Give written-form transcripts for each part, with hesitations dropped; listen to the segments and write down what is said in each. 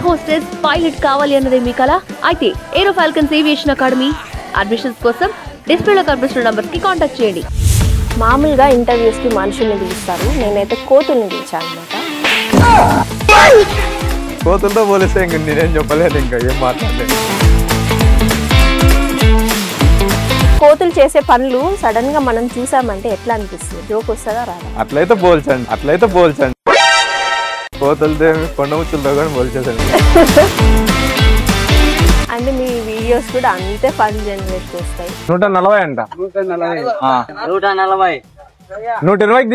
Hostess pilot కావాలి అన్నదే మీ కల అయితే Aero Falcons Aviation Academy admissions కోసం డిస్ప్లేలో కనిపిస్తున్న నంబర్ కి కాంటాక్ట్ చేయండి. మామూలుగా ఇంటర్వ్యూస్ కి మనుషుల్ని పిలుస్తారు, నేనైతే కోతుల్ని పిలిచాను అనమాట. కోతులతో పోలిస్తే ఇంక నేనేం చెప్పలేదు, ఇంకా ఏం మాట్లాడలేదు. కోతులు చేసే పనులు సడన్ గా మనం చూసామంటే ఎట్లా అనిపిస్తుంది? జోక్ వస్తుందా రాదా? అట్లయితే పోల్చండి. కోతులతో కొండముచ్చులతో కూడా పోల్చేసండి. అంటే మీ వీడియోస్ కూడా అంతే ఫన్ జనరేట్ చేస్తాయి. 140 అంట. 120కి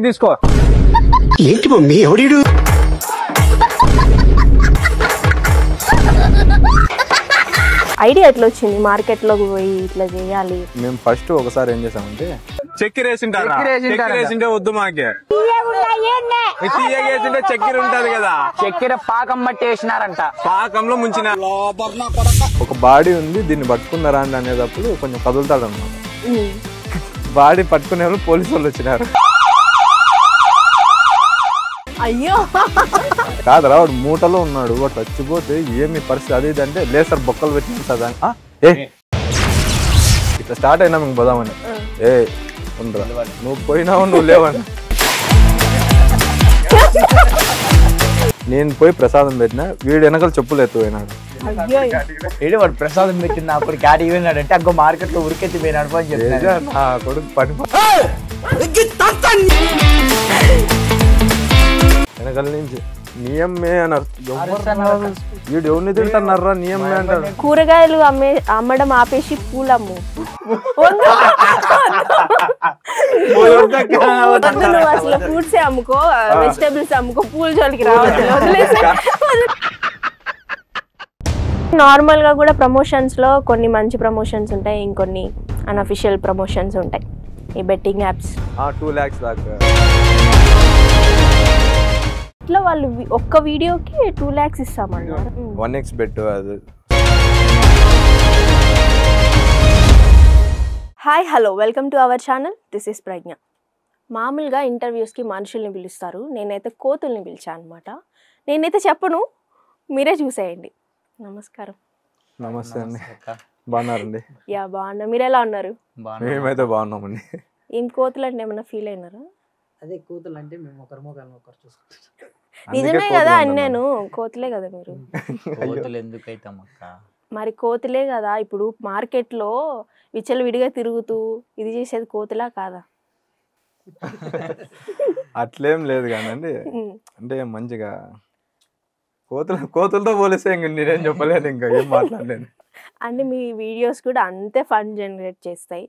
తీసుకో. ఏంటి మమ్మీ ఎవడీడు? ఐడియా ఎట్లా వచ్చింది మార్కెట్ లోకి పోయి ఇట్లా చేయాలి? మేము ఫస్ట్ ఒకసారి ఏం చేసామంటే చక్కెర వేసింటే వద్దు మాకే, తీయగేసింటే చక్కెర ఉంటది కదా, చక్కెర పాకం బట్టి వేసినారంట, పాకంలో ముంచిన ఒక బాడీ ఉంది, దీన్ని పట్టుకున్నారా అని అనేటప్పుడు కొంచెం కదులుతాడు అనమాట. బాడీ పట్టుకునే వాళ్ళు పోలీసు వాళ్ళు వచ్చినారు. అయ్యో కాదురా, వాడు మూటలో ఉన్నాడు, వాడు చచ్చిపోతే ఏమి పరిస్థితి అది ఇది అంటే లేసర్ బొక్కలు పెట్టిన ఇట్లా స్టార్ట్ అయినా మేము పోదామని. ఉండరా, నువ్వు పోయినావు, నువ్వు లేవని. నేను పోయి ప్రసాదం పెట్టినా, వీడు వెనకాల చెప్పులు ఎత్తుపోయినాడు. ఏడు వాడు ప్రసాదం పెట్టింది అప్పుడు క్యారీ పోయినాడు అంటే అగ్గో మార్కెట్ లో ఉరికెత్తి పోయినాడు అని చెప్పారు. నా కొడుకు పని వెనకాల నుంచి నియమ్మే అన్నారు. వీడు ఎవరిని తింటున్నారా నియమ్మే అంటారు. కూరగాయలు అమ్మడం ఆపేసి పూలు అమ్ము. అసలు ఫ్రూట్స్ అమ్ముకో, వెజిటేబుల్స్ అమ్ముకో, పూల జోలికి రావచ్చు. నార్మల్ గా కూడా ప్రమోషన్స్ లో కొన్ని మంచి ప్రమోషన్స్ ఉంటాయి, ఇంకొన్ని అన్అఫిషియల్ ప్రమోషన్స్ ఉంటాయి. ఈ బెట్టింగ్ యాప్స్ 2 lakhs దాకా ఇట్లా వాళ్ళు ఒక్క వీడియోకి 2 lakhs ఇస్తామన్నారు. 1x బెట్ అది. Hi hello, welcome to our channel. This is Pragya. మామూలుగా ఇంటర్వ్యూస్కి మనుషుల్ని పిలుస్తారు, నేనైతే కోతుల్ని పిలిచాను అనమాట. నేనైతే చెప్పను, మీరే చూసేయండి. నమస్కారం. నమస్తే అండి, బాగున్నారండి? యా బాగున్నా, మీరు ఎలా ఉన్నారు? మేమైతే బాగున్నామండి. ఏం కోతులు అంటే ఏమన్నా ఫీల్ అయినారా? అదే కూతులు అంటే మేము ఒకరు చూసుకుంటాం. నిజమే కదా అని, నేను కోతులే కదా మీరు. కోతులు ఎందుకు అవుతాం అక్క? మరి కోతులే కదా, ఇప్పుడు మార్కెట్లో విచ్చలవిడిగా తిరుగుతూ ఇది చేసేది కోతులా కాదా? అట్లేం లేదు కానండి, అంటే మంచిగా కోతులతో పోలిస్తే ఇంక నేనేం చెప్పలేదు, ఇంకా ఏం మాట్లాడలేదు. అంటే మీ వీడియోస్ కూడా అంతే ఫన్ జనరేట్ చేస్తాయి.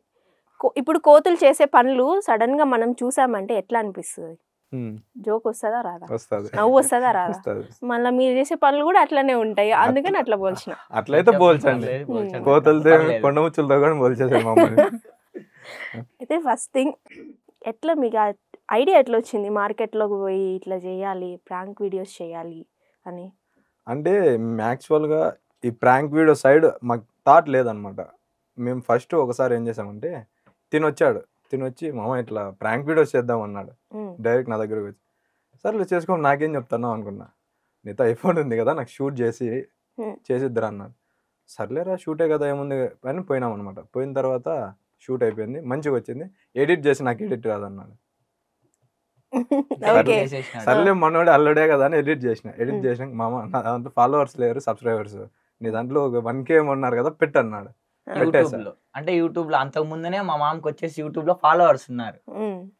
ఇప్పుడు కోతులు చేసే పనులు సడన్ గా మనం చూసామంటే ఎట్లా అనిపిస్తుంది? జోక్ వస్తుందా రాదా? వస్తుంది. నవ్వు వస్తుందా రాదా? మళ్ళీ మీరు చేసే పనులు కూడా అట్లనే ఉంటాయి, అందుకని అట్లా పోల్చిన. అట్లయితే పోల్చండి, కోతులతో కొండముచ్చులతో కూడా పోల్చేసారు మమ్మల్ని. అయితే ఫస్ట్ థింగ్, ఎట్లా మీకు ఐడియా ఎట్లా వచ్చింది మార్కెట్లోకి పోయి ఇట్లా చేయాలి, ప్రాంక్ వీడియోస్ చేయాలి అని? అంటే యాక్చువల్గా ఈ ప్రాంక్ వీడియో సైడ్ మాకు థాట్ లేదనమాట. మేము ఫస్ట్ ఒకసారి ఏం చేసామంటే, తినొచ్చి మామ ఇట్లా ప్రాంక్ వీడియోస్ చేద్దాం అన్నాడు. డైరెక్ట్ నా దగ్గరకు వచ్చి, సర్లే చేసుకో, నాకేం చెప్తాను అనుకున్నా. నీతో ఐఫోన్ ఉంది కదా, నాకు షూట్ చేసిద్దరా అన్నాడు. సర్లేరా, షూటే కదా ఏముంది అని పోయినాం అనమాట. పోయిన తర్వాత షూట్ అయిపోయింది, మంచిగా వచ్చింది. ఎడిట్ చేసి నాకు ఎడిట్ రాదన్నాడు. సర్లే మనోడే అల్లుడే కదా అని ఎడిట్ చేసిన మామ నా దాంట్లో ఫాలోవర్స్ లేరు, సబ్స్క్రైబర్స్, నీ దాంట్లో 1K ఉన్నారు కదా పెట్టన్నాడు. అంటే యూట్యూబ్ లో అంతకు ముందునే మా మామకి వచ్చేసి యూట్యూబ్ లో ఫాలోవర్స్ ఉన్నారు,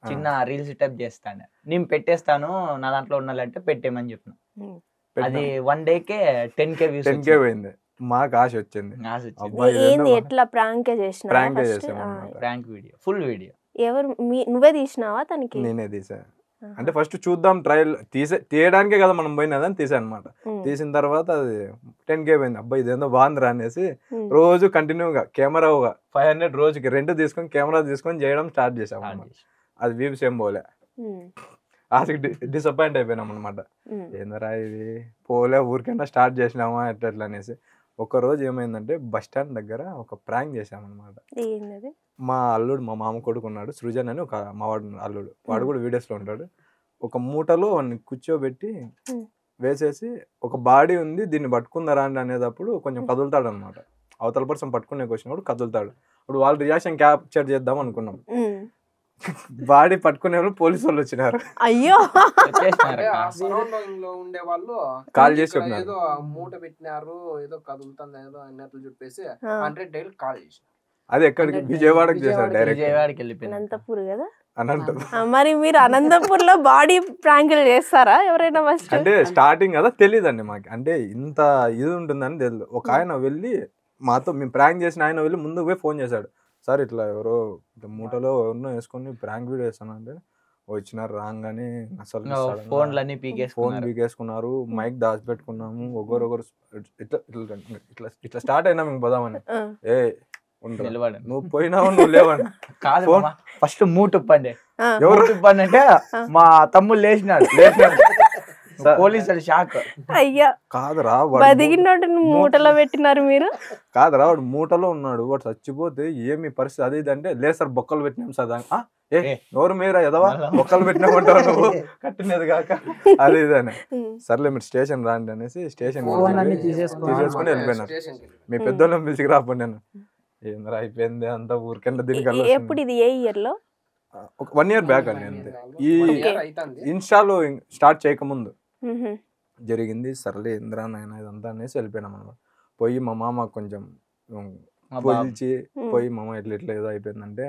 చిన్న రీల్స్ టైప్ చేస్తాను, నేను పెట్టేస్తాను నా దాంట్లో ఉండాలంటే పెట్టేమని చెప్పిన. అది 1 day కే 10K పోయింది. మాకు ఆశ వచ్చింది. ఎట్లా prank prank video, full video. ఎవరు నువ్వే తీసినావా తనకి? నేనే తీసా. అంటే ఫస్ట్ చూద్దాం, ట్రయల్ తీయడానికే కదా మనం పోయినదని తీసాను అనమాట. తీసిన తర్వాత అది 10K పోయింది. అబ్బాయి ఇదేందో బాగుందిరా అనేసి రోజు కంటిన్యూగా కెమెరా 500 రోజుకి రెంట్ తీసుకొని కెమెరా తీసుకొని చేయడం స్టార్ట్ చేసాం. అది వ్యూస్ ఏం పోలే, ఆశకి డిసప్పాయింట్ అయిపోయినాం అనమాట. ఏందరా ఇది పోలే, ఊరికైనా స్టార్ట్ చేసినామా ఎట్లా అనేసి. ఒక రోజు ఏమైందంటే బస్ స్టాండ్ దగ్గర ఒక ప్రాంక్ చేసామన్నమాట. మా అల్లుడు, మా మామ కొడుకు ఉన్నాడు, సృజన్ అని ఒక మావాడు అల్లుడు, వాడు కూడా వీడియోస్లో ఉంటాడు. ఒక మూటలో వాడిని కూర్చోబెట్టి వేసేసి ఒక బాడీ ఉంది దీన్ని పట్టుకుందరా అండి అనేటప్పుడు కొంచెం కదులుతాడు అనమాట. అవతల పర్సన్ పట్టుకునే వచ్చినప్పుడు కదులుతాడు. ఇప్పుడు వాళ్ళ రియాక్షన్ క్యాప్చర్ చేద్దాం అనుకున్నాం. బాడీ పట్టుకునే వాళ్ళు పోలీసు వాళ్ళు వచ్చినారు. అయ్యో సరౌండింగ్ లో ఉండే వాళ్ళు కాల్ చేసి ఇక్కడ చెప్పినారు. ఏదో మూట పెట్టినారు ఏదో కదులుతుంది ఏదో అన్నట్లు చెప్పేసి 100 డైల్ కాల్ చేసి అది ఎక్కడికి విజయవాడకి చేశారు డైరెక్ట్. విజయవాడకి వెళ్ళిపోయింది. అనంతపూర్ కదా. అనంతం మరి మీరు అనంతపూర్ లో బాడీ ప్రాంకులు చేస్తారా ఎవరైనా ఫస్ట్? అంటే స్టార్టింగ్ కదా తెలియదండి మాకు, అంటే ఇంత ఇది ఉంటుందని తెలియదు. ఒక ఆయన వెళ్ళి మాతో మేము ప్రాంక్ చేసిన ఆయన వెళ్ళి ముందుకు పోయి ఫోన్ చేశాడు. సార్ ఇట్లా ఎవరో మూటలో ఎవరినో వేసుకొని ప్రాంక్ వీడియో వేస్తాను అంటే వచ్చినారు రాగానే అసలు ఫోన్లన్నీ ఫోన్ పీకేసుకున్నారు, మైక్ దాచిపెట్టుకున్నాము, ఒకరొకరు ఇట్లా ఇట్లా ఇట్లా ఇట్లా స్టార్ట్ అయినా మేము పోదామని. ఏ నువ్వు పోయినావు నువ్వు లేవని కాదు ఫస్ట్ మూటుప్పండి. ఎవరు మూటుప్పండి అంటే మా తమ్ముడు లేచినాడు పోలీసులు షాక్. అయ్యా కాదురా బతికినట్టు మూటలో పెట్టినారు మీరు. కాదురా వాడు మూటలో ఉన్నాడు, వాడు చచ్చిపోతే ఏమి పరిస్థితి అది ఇది అంటే లేదు సార్ బొక్కలు పెట్టినాం సార్. ఎవరు మీరా ఎదవా బొక్కలు పెట్టినామంటావు నువ్వు కట్టినది కాక అది ఇదని. సర్లే మీరు స్టేషన్ రాండి అనేసి స్టేషన్ తీసేసుకొని వెళ్ళిపోయినారు. మీ పెద్దోళ్ళని పిలిచి రాపండి. నేను ఏంద్రా అయిపోయింది అంతా ఊరికెళ్ళ దీనికి. ఎప్పుడు ఇది ఏ ఇయర్ లో? 1 year బ్యాక్ అండి అంతే. ఈ ఇన్స్టాలో స్టార్ట్ చేయకముందు జరిగింది. సర్లే ఇంద్రా నాయన ఇదంతా అనేసి వెళ్ళిపోయినాం అనమాట. పోయి మా మామ కొంచెం పిలిచి పోయి మామ ఇట్లా ఇట్లా ఏదో అయిపోయిందంటే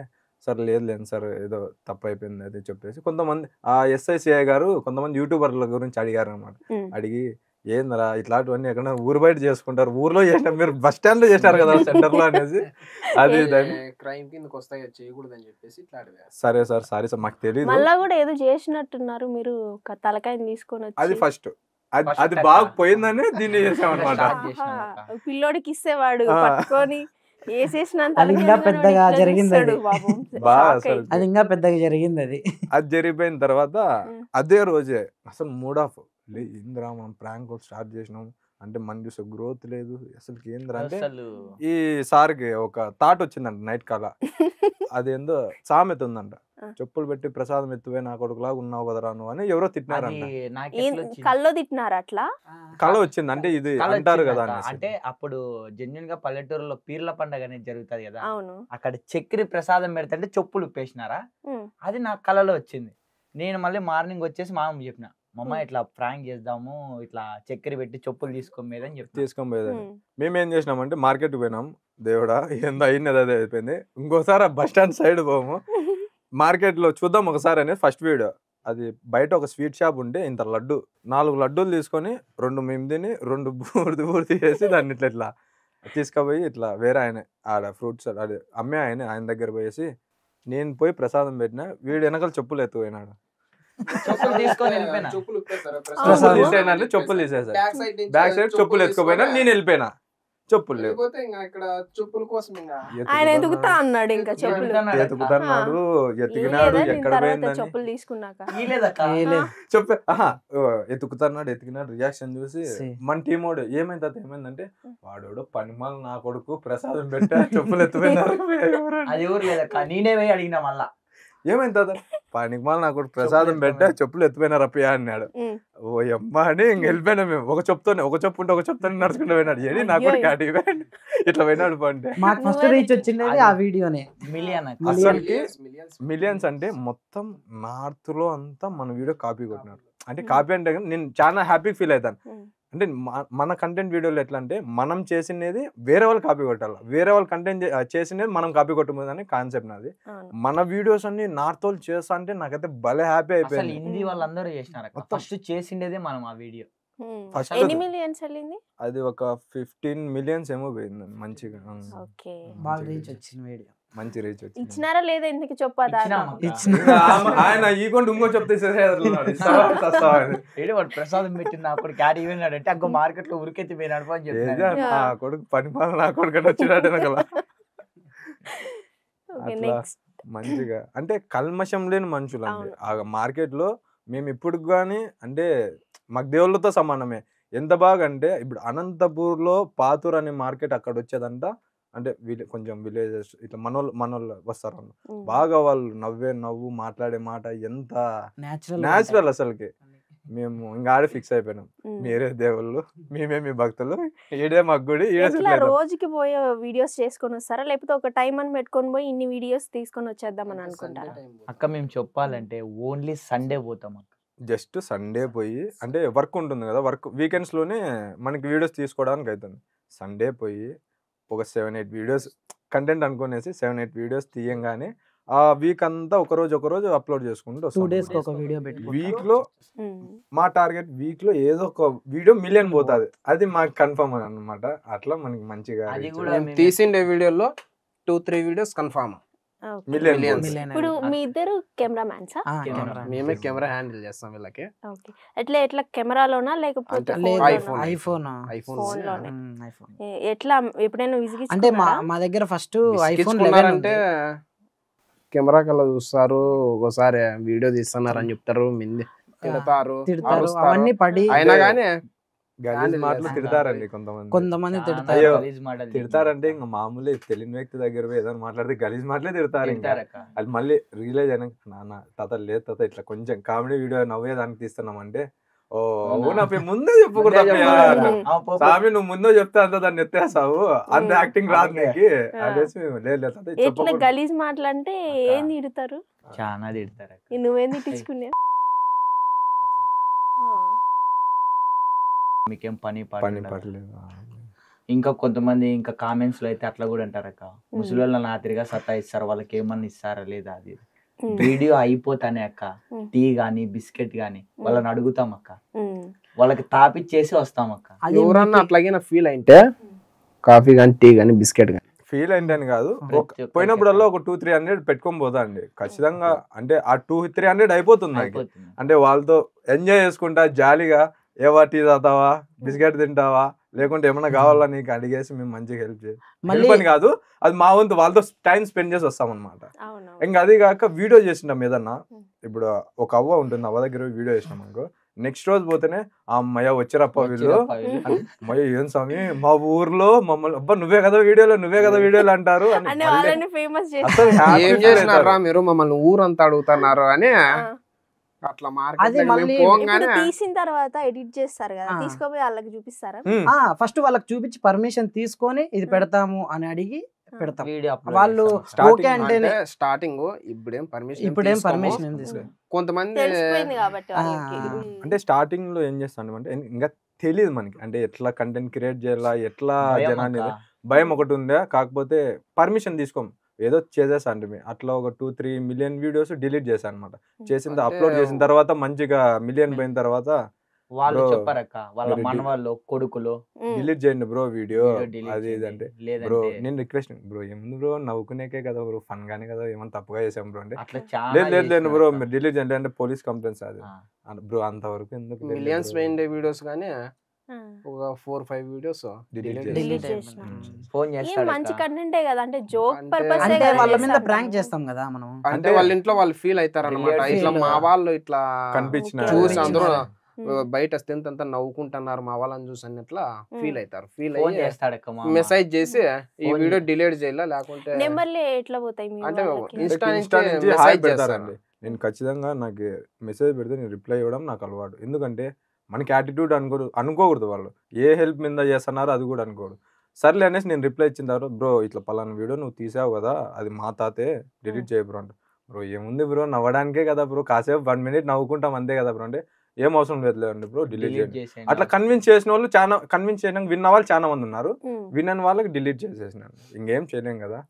సార్ లేదు సార్ ఏదో తప్పు అయిపోయింది అది చెప్పేసి కొంతమంది ఆ SICI గారు కొంతమంది యూట్యూబర్ల గురించి అడిగారు అనమాట. అడిగి ఏందరా ఇట్లాంటివన్నీ ఎక్కడ ఊరు బయట చేసుకుంటారు, ఊర్లో చేసినారు మీరు బస్ స్టాండ్ లో చేసినారు కదా సెంటర్ లో అనేసి అది క్రైమ్ కిందకి వస్తాయి చేయకూడదని చెప్పేసి ఇట్లా అడిగారు. సరే సార్ సారీ సార్ మాకు తెలియదు. మళ్ళా కూడా ఏదో చేసినట్టున్నారు మీరు తలకాయని తీసుకొని వచ్చి. అది ఫస్ట్ అది బాగా పోయిందని దీన్ని చేసామన్నమాట. పిల్లోడికి ఇస్తేవాడు పట్టుకొని వేసేసినంత అది ఇంకా పెద్దగా జరిగింది అది. బాగా అసలు అది ఇంకా పెద్దగా జరిగింది అది. అది జరిగిపోయిన తర్వాత అదే రోజే అసలు మూడ్ ఆఫ్ ఏంద్రా మనం ప్రాంక్ స్టార్ట్ చేసినాం అంటే మన చూసే గ్రోత్ లేదు అసలు ఏంద్రా అంటే ఈ సార్కి ఒక థాట్ వచ్చిందంట నైట్ కాల. అదేందో సామెత ఉందంట, చెప్పులు పెట్టి ప్రసాదం ఎత్తువే నా కొడుకులాగా ఉన్నావు కదరా నువ్వు అని ఎవరో తిట్టినారంట. కల్లో తిట్టినారు అట్లా కళ వచ్చింది అంటే ఇది అంటారు కదా అంటే అప్పుడు జెన్యున్ గా పల్లెటూరులో పీర్ల పండుగ అనేది జరుగుతుంది కదా, అవును అక్కడ చక్కెర ప్రసాదం పెడితే చెప్పులు ఉప్పేసినారా, అది నాకు కళలో వచ్చింది. నేను మళ్ళీ మార్నింగ్ వచ్చేసి మామ చెప్పిన మమ్మ ఇట్లా ప్రాంక్ చేద్దాము ఇట్లా చక్కెర పెట్టి చెప్పులు తీసుకోమేదని చెప్పి తీసుకొని పోయేదని. మేము ఏం చేసినామంటే మార్కెట్ పోయినాం, దేవుడా ఏందో అయినది అదే అయిపోయింది, ఇంకోసారి బస్ స్టాండ్ సైడ్ పోము మార్కెట్ లో చూద్దాం ఒకసారి అనేది ఫస్ట్ వీడియో. అది బయట ఒక స్వీట్ షాప్ ఉంటే ఇంత లడ్డు 4 లడ్డూలు తీసుకొని 2 మేము తిని 2 బూర్తి చేసి దాన్ని ఇట్లా ఇట్లా తీసుకుపోయి ఇట్లా వేరే ఆయన ఆడ ఫ్రూట్స్ అది అమ్మే ఆయన దగ్గర పోయేసి నేను పోయి ప్రసాదం పెట్టినా, వీడు వెనకాల చెప్పులు ఎత్తుపోయినాడు. చెప్పులు తీసుకొని వెళ్ళిపోయినా, చెప్పులు తీసేసారు, బ్యాక్ సైడ్ చెప్పులు ఎత్తుకుపోయినా, నేను వెళ్ళిపోయినా చెప్పులు లేవు. ఆయన ఎదుగుతా అన్నాడు, ఇంకా చెప్పులు ఎత్తుకుతున్నాడు, ఎత్తికినాడు ఎక్కడ పోయిందని చెప్పులు తీసుకున్నాక చెప్పే ఎత్తుకుతున్నాడు ఎత్తికినాడు రియాక్షన్ చూసి మన టీమ్ వాడు ఏమైందంటే వాడు పనిమాల నా కొడుకు ప్రసాదం పెట్టా చెప్పులు ఎత్తుపోయినారు. అది ఊరు లేదక్క, నేనే పోయి అడిగినా మళ్ళా ఏమైంది పనికిమాల నా కొడుకు ప్రసాదం పెట్టా చెప్పులు ఎత్తుపోయినారు అప్పయ్యా అన్నాడు. ఓ అమ్మ అని ఇంక వెళ్ళిపోయినా మేము ఒక చెప్తానే ఒక చెప్పు ఉంటే ఒక చెప్తానే నడుచుకుంటూ పోయినాడు. ఏది నా కొడుకు అటు ఇట్లా పోయినాడు పంటే. మాకు ఫస్ట్ రీచ్ వచ్చింది ఆ వీడియోనే, అసలుకి మిలియన్స్ అంటే మొత్తం నార్త్ లో అంతా మన వీడియో కాపీ కొట్టినారు. అంటే కాపీ అంటే నేను చాలా హ్యాపీ ఫీల్ అవుతాను. అంటే మన కంటెంట్ వీడియోలు ఎట్లా అంటే మనం చేసినది వేరే వాళ్ళు కాపీ కొట్టాలి, వేరే వాళ్ళు కంటెంట్ చేసినది మనం కాపీ కొట్టమని కాన్సెప్ట్ నాది. మన వీడియోస్ అన్ని నార్త్ వాళ్ళు చేస్తా అంటే నాకైతే భలే హ్యాపీ అయిపోయింది. హిందీ వాళ్ళందరూ చేసినారు, ఫస్ట్ చేసిండేదే మనం ఆ వీడియో. ఎన్ని మిలియన్స్ వెళ్ళింది? అది ఒక 15 millions ఏమో పోయింది. మంచిగా బాగా రీచ్ వచ్చిన వీడియో, మంచి రీచ్ వచ్చింది. ఇచ్చినారా లేదా ఇంతకి చెప్పదా? ఆయన ఈ కొండ ఇంకో చెప్తే ప్రసాదం పెట్టింది అప్పుడు క్యారీ పోయినాడు అంటే ఇంకో మార్కెట్ లో ఉరికెత్తి పోయినాడు అని చెప్పి నా కొడుకు పనిపాల నా కొడుకు వచ్చినాడు కదా. అట్లా మంచిగా అంటే కల్మషం లేని మనుషులు అండి ఆ మార్కెట్ లో. మేము ఇప్పుడు కానీ అంటే మాకు దేవుళ్ళతో సమానమే. ఎంత బాగా అంటే ఇప్పుడు అనంతపూర్ లో పాతూర్ అనే మార్కెట్ అక్కడ వచ్చేదంట. అంటే కొంచెం విలేజెస్ ఇట్లా మనోళ్ళు వస్తారు బాగా, వాళ్ళు నవ్వే నవ్వు మాట్లాడే మాట ఎంత న్యాచురల్ అసలుకి. మేము ఇంకా ఆడే ఫిక్స్ అయిపోయినాం, మీరే దేవుళ్ళు, మేమే మీ భక్తులు, ఈడే మాకు గుడి, ఈడే ఎట్లా రోజుకి పోయి వీడియోస్ చేసుకొని వస్తారా లేకపోతే ఒక టైం అని పెట్టుకొని పోయి ఇన్ని వీడియోస్ తీసుకొని వచ్చేద్దామని అనుకుంటారా? అక్క మేము చెప్పాలంటే ఓన్లీ సండే పోతాం అక్క. జస్ట్ సండే పోయి, అంటే వర్క్ ఉంటుంది కదా, వర్క్ వీకెండ్స్లోనే మనకి వీడియోస్ తీసుకోవడానికి అవుతుంది. సండే పోయి ఒక 7-8 వీడియోస్ కంటెంట్ అనుకునేసి 7-8 వీడియోస్ తీయంగానే ఆ వీక్ అంతా ఒకరోజు అప్లోడ్ చేసుకుంటూ 2 days కి ఒక వీడియో పెట్టుకుంటా. వీక్ లో మా టార్గెట్ వీక్ లో ఏదో ఒక వీడియో మిలియన్ పోతుంది, అది మాకు కన్ఫర్మ్ అన్నమాట. అట్లా మనకి మంచిగా అది కూడా మేము తీసిండే వీడియోలో 2-3 వీడియోస్ కన్ఫర్మ్ మిలియన్. ఇప్పుడు మీ ఇద్దరు కెమెరామ్యాన్సా? మేమే కెమెరా హ్యాండిల్ చేస్తాం వీళ్ళకి. ఓకే. ఎట్లా కెమెరాలోనా లేకపోతే అంటే ఐఫోన్ ఐఫోన్ లోనే? ఎట్లా ఎప్పుడైనా అంటే విసిగించుకున్నారా? మా దగ్గర ఫస్ట్ ఐఫోన్ అంటే కెమెరా కల్లా చూస్తారు, ఒకసారి వీడియో తీస్తున్నారు అని చెప్తారు, మింది తిడతారు, తిడతారు, అరుస్తారు. అవన్నీ పడి అయినా కానీ గలీజ్ మాటలు చేస్తారు. తిడతారండి కొంతమంది. తిడతారు. అయ్యో, గలీజ్ మాటలు తిడతారంటే ఇంకా మామూలే, తెలియని వ్యక్తి దగ్గర పోయి ఏదైనా మాట్లాడితే గలీజ్ మాటలే తిడతారు. ఇంకా తిడతారక్క. అది మళ్ళీ రియలైజ్ అయినాక నాన్న తాత లేదు తాత, ఇట్లా కొంచెం కామెడీ వీడియో నవ్వేదానికి తీస్తున్నామంటే, ఓ అవునా ముందే చెప్పకూడదు స్వామి, నువ్వు ముందే చెప్తే అంత దాన్ని ఎత్తేస్తావు, అంత యాక్టింగ్ రాదు నీకు అనేసి లేదు ఎట్లా గలీజ్ మాటలంటే ఏం తిడతారు? చాలా తిడతారు. నువ్వేం తిట్టించుకున్నా? మీకేం పని పని పాట పడలేదు. ఇంకా కొంతమంది ఇంకా కామెంట్స్ లో అయితే అట్లా కూడా అంటారక్క, ముసలి నాతిరిగా సతాయిస్తారు, వాళ్ళకి ఏమన్నా ఇస్తారా లేదా అది. వీడియో అయిపోతానే అక్క టీ గానీ బిస్కెట్ గానీ వాళ్ళని అడుగుతాం అక్క, వాళ్ళకి తాపిచ్చేసి వస్తాం అక్క. ఎవరన్నా అట్లాగే ఫీల్ అయితే కాఫీ కానీ టీ కానీ బిస్కెట్ కానీ ఫీల్ అయిందని కాదు, పోయినప్పుడల్లా ఒక 200-300 పెట్టుకొని పోతా అండి ఖచ్చితంగా. అంటే ఆ 200-300 అయిపోతుంది నాకు. అంటే వాళ్ళతో ఎంజాయ్ చేసుకుంటా జాలీగా, ఏవా టీ తాతావా, బిస్కెట్ తింటావా, లేకుంటే ఏమన్నా కావాలా నీకు అడిగేసి మేము మంచిగా హెల్ప్ చేయాలి. పని కాదు అది, మా వంతు వాళ్ళతో టైం స్పెండ్ చేసి వస్తాం అనమాట. ఇంకా అది కాక వీడియో చేసినాం ఏదన్నా, ఇప్పుడు ఒక అవ్వ ఉంటుంది, అవ్వ దగ్గర వీడియో చేసినాం అనుకో, నెక్స్ట్ రోజు పోతేనే ఆ అమ్మయ్య వచ్చారప్ప వీళ్ళు, అమ్మయ్య ఏం స్వామి మా ఊర్లో మమ్మల్ని అబ్బా నువ్వే కదా వీడియోలు అంటారు. అసలు ఏం చేసినారా మీరు మమ్మల్ని ఊరంతా అడుగుతున్నారు అని అట్లా తీసిన తర్వాత ఎడిట్ చేస్తారు కదా, తీసుకోపోయి వాళ్ళకి చూపిస్తారా? ఫస్ట్ వాళ్ళకి చూపించి పర్మిషన్ తీసుకొని ఇది పెడతాము అని అడిగి పెడతాం. వాళ్ళు ఓకే అంటే స్టార్టింగ్ ఇప్పుడేం పర్మిషన్ కొంతమంది అంటే స్టార్టింగ్ లో ఏం చేస్తాను అంటే ఇంకా తెలియదు మనకి, అంటే ఎట్లా కంటెంట్ క్రియేట్ చేయాలా, ఎట్లా జనాన్ని, భయం ఒకటి ఉందా. కాకపోతే పర్మిషన్ తీసుకోం, ఏదో చేసేసాను అట్లా ఒక 2-3 మిలియన్ వీడియోస్ డిలీట్ చేశాను అనమాట. చేసింది అప్లోడ్ చేసిన తర్వాత మంచిగా మిలియన్ పోయిన తర్వాత వాళ్ళు చెప్పారక్క, వాళ్ళ మనవాళ్ళు కొడుకులు డిలీట్ చేయండి బ్రో వీడియో అది ఇది అంటే, బ్రో నేను రిక్వెస్ట్ బ్రో ఏముంది బ్రో నవ్వుకునేకే కదా బ్రో, ఫన్ గానే కదా, ఏమన్నా తప్పుగా చేసాం బ్రో అంటే, లేదు బ్రో మీరు డిలీట్ చేయండి అంటే పోలీస్ కంప్లైంట్స్ అది బ్రో, అంతవరకు ఎందుకు. మిలియన్స్ పోయిండే వీడియోస్ కానీ ఒక 4-5 వీడియోస్ డిలీట్ చేసిన. ఫోన్ చేస్తాడు. మంచి కంటెంటే కదా, అంటే జోక్ అంటే పర్పస్ అంటే వాళ్ళ మీద ప్రాంక్ చేస్తాం కదా మనం, అంటే వాళ్ళ ఇంట్లో వాళ్ళు ఫీల్ అవుతారు అనమాట. ఇట్లా మా వాళ్ళు ఇట్లా కనిపించిన చూసి అందరూ బయట అంత నవ్వుకుంటున్నారు మా వాళ్ళని చూసి అన్నట్లా ఫీల్ అవుతారు. ఫీల్ ఫోన్ అయ్యి చేస్తాడు మెసేజ్ చేసి ఈ వీడియో డిలీట్ చేయాలా, లేకుంటే నెంబర్లు ఎట్లా పోతాయి మీ అంటే వాళ్ళకి? ఇన్స్టా ఇన్స్టా నుంచి మెసేజ్ హాయ్ చేస్తారండి. పెడతారండి. నేను ఖచ్చితంగా నాకు మెసేజ్ పెడితే నేను రిప్లై ఇవ్వడం నాకు అలవాటు. ఎందుకంటే మనకి యాటిట్యూడ్ అనుకోకూడదు, వాళ్ళు ఏ హెల్ప్ మీద చేస్తున్నారో అది కూడా అనుకోడు. సర్లే అనేసి నేను రిప్లై ఇచ్చిన తర్వాత, బ్రో ఇట్లా పలానా వీడియో నువ్వు తీసావు కదా, అది మా తాతే, డిలీట్ చేయ బ్రో అంటే, బ్రో ఏముంది బ్రో నవ్వడానికే కదా బ్రో, కాసేపు 1 minute నవ్వుకుంటాం అంతే కదా బ్రో అంటే, ఏం అవసరం లేదులేండి బ్రో డిలీట్ చేయండి. అట్లా కన్విన్స్ చేసిన వాళ్ళు చాలా, కన్విన్స్ చేయడానికి విన్న వాళ్ళు చాలా మంది ఉన్నారు, వినని వాళ్ళకి డిలీట్ చేసేసినాను. ఇంకేం చేయలేం కదా.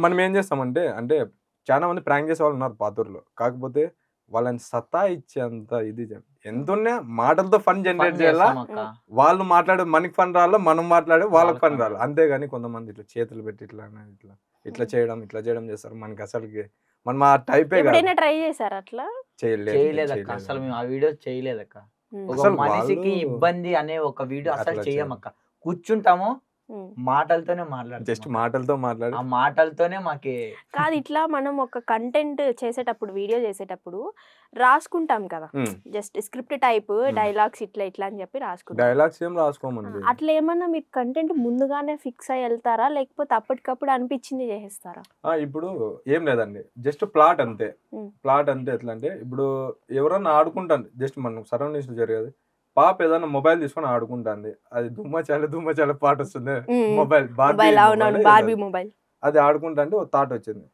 మనం ఏం చేస్తామంటే, అంటే చాలా మంది ప్రాంక్ చేసే వాళ్ళు ఉన్నారు పాతూరులో, కాకపోతే వాళ్ళని సత్తా ఇచ్చేంత ఇది ఎంతున్నా మాటలతో ఫన్ జనరేట్ చేయాలా, వాళ్ళు మాట్లాడే మనకి ఫన్ రాలో, మనం మాట్లాడే వాళ్ళకి ఫన్ రాలి. అంతేగాని కొంతమంది ఇట్లా చేతులు పెట్టి ఇట్లా చేయడం చేస్తారు. మనకి అసలుకి మనం ఆ టైపే ట్రై చేశారు అట్లా చేయలేదక్క, అసలు మేము ఆ వీడియో చేయలేదక్క. ఒక మనిషికి ఇబ్బంది అనే ఒక వీడియో అసలు చేయమక్క. కూర్చుంటాము మాటలతోనే జస్ట్ మాట్లాడుతాం. మాటలతో మాట్లాడి ఆ మాటలతోనే మాకి కాదు ఇట్లా మనం ఒక కంటెంట్ చేసేటప్పుడు వీడియో చేసేటప్పుడు రాసుకుంటాం కదా, జస్ట్ స్క్రిప్ట్ టైప్ డైలాగ్స్ ఇట్లా ఇట్లా అని చెప్పి రాసుకుంటాం. డైలాగ్స్ ఏం రాసుకోమండి. అట్లా ఏమన్నా మీరు కంటెంట్ ముందుగానే ఫిక్స్ అయ్యి వెళ్తారా, లేకపోతే అప్పటికప్పుడు అనిపించింది చేసేస్తారా? ఇప్పుడు ఏం లేదండి, జస్ట్ ప్లాట్ అంతే. ప్లాట్ అంతే. ఎట్లా అంటే ఇప్పుడు ఎవరన్నా ఆడుకుంటాను, జస్ట్ మనం సరౌండింగ్స్ జరిగేది, పాప ఏదైనా మొబైల్ తీసుకొని ఆడుకుంటుంది, అది దుమ్మచాల పాట వస్తుంది, మొబైల్ బార్బీ మొబైల్ అది ఆడుకుంటా అంటే ఒక థాట్ వచ్చింది,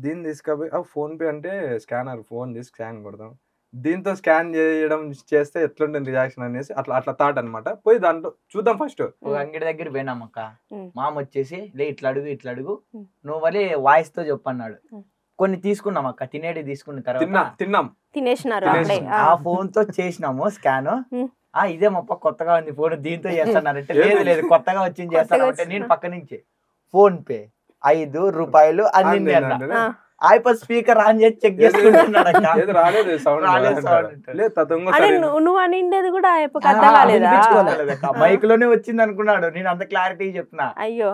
దీన్ని తీసుకపోయి ఫోన్ పే అంటే స్కానర్, ఫోన్ తీసి స్కాన్ కొడదాం, దీంతో స్కాన్ చేయడం చేస్తే ఎట్లుంటుంది రియాక్షన్ అనేసి అట్లా అట్లా థాట్ అనమాట. పోయి దాంట్లో చూద్దాం ఫస్ట్. ఒక అంగడి దగ్గర పోయినాం అక్క, మామ వచ్చేసి లే ఇట్లా అడుగు నువ్వు మళ్ళీ వాయిస్ తో చెప్పన్నాడు. కొన్ని తీసుకున్నాం అక్క, తినేటి తీసుకున్న తర్వాత తినేసినారు. ఆ ఫోన్ తో చేసినాము స్కాన్. ఇదే మొప్ప కొత్తగా ఉంది ఫోన్, దీంతో చేస్తున్నారంటే లేదు కొత్తగా వచ్చింది చేస్తానంటే నేను పక్క నుంచి ఫోన్ పే 5 రూపాయలు అందింది అన్న. ఐపాడ్ స్పీకర్ ఆన్ చేసి చెక్ చేసుకుంటున్నాడు. నువ్వు అనిండేది కూడా మైక్ లోనే వచ్చింది అనుకున్నాడు, నేను అంత క్లారిటీ చెప్తున్నా. అయ్యో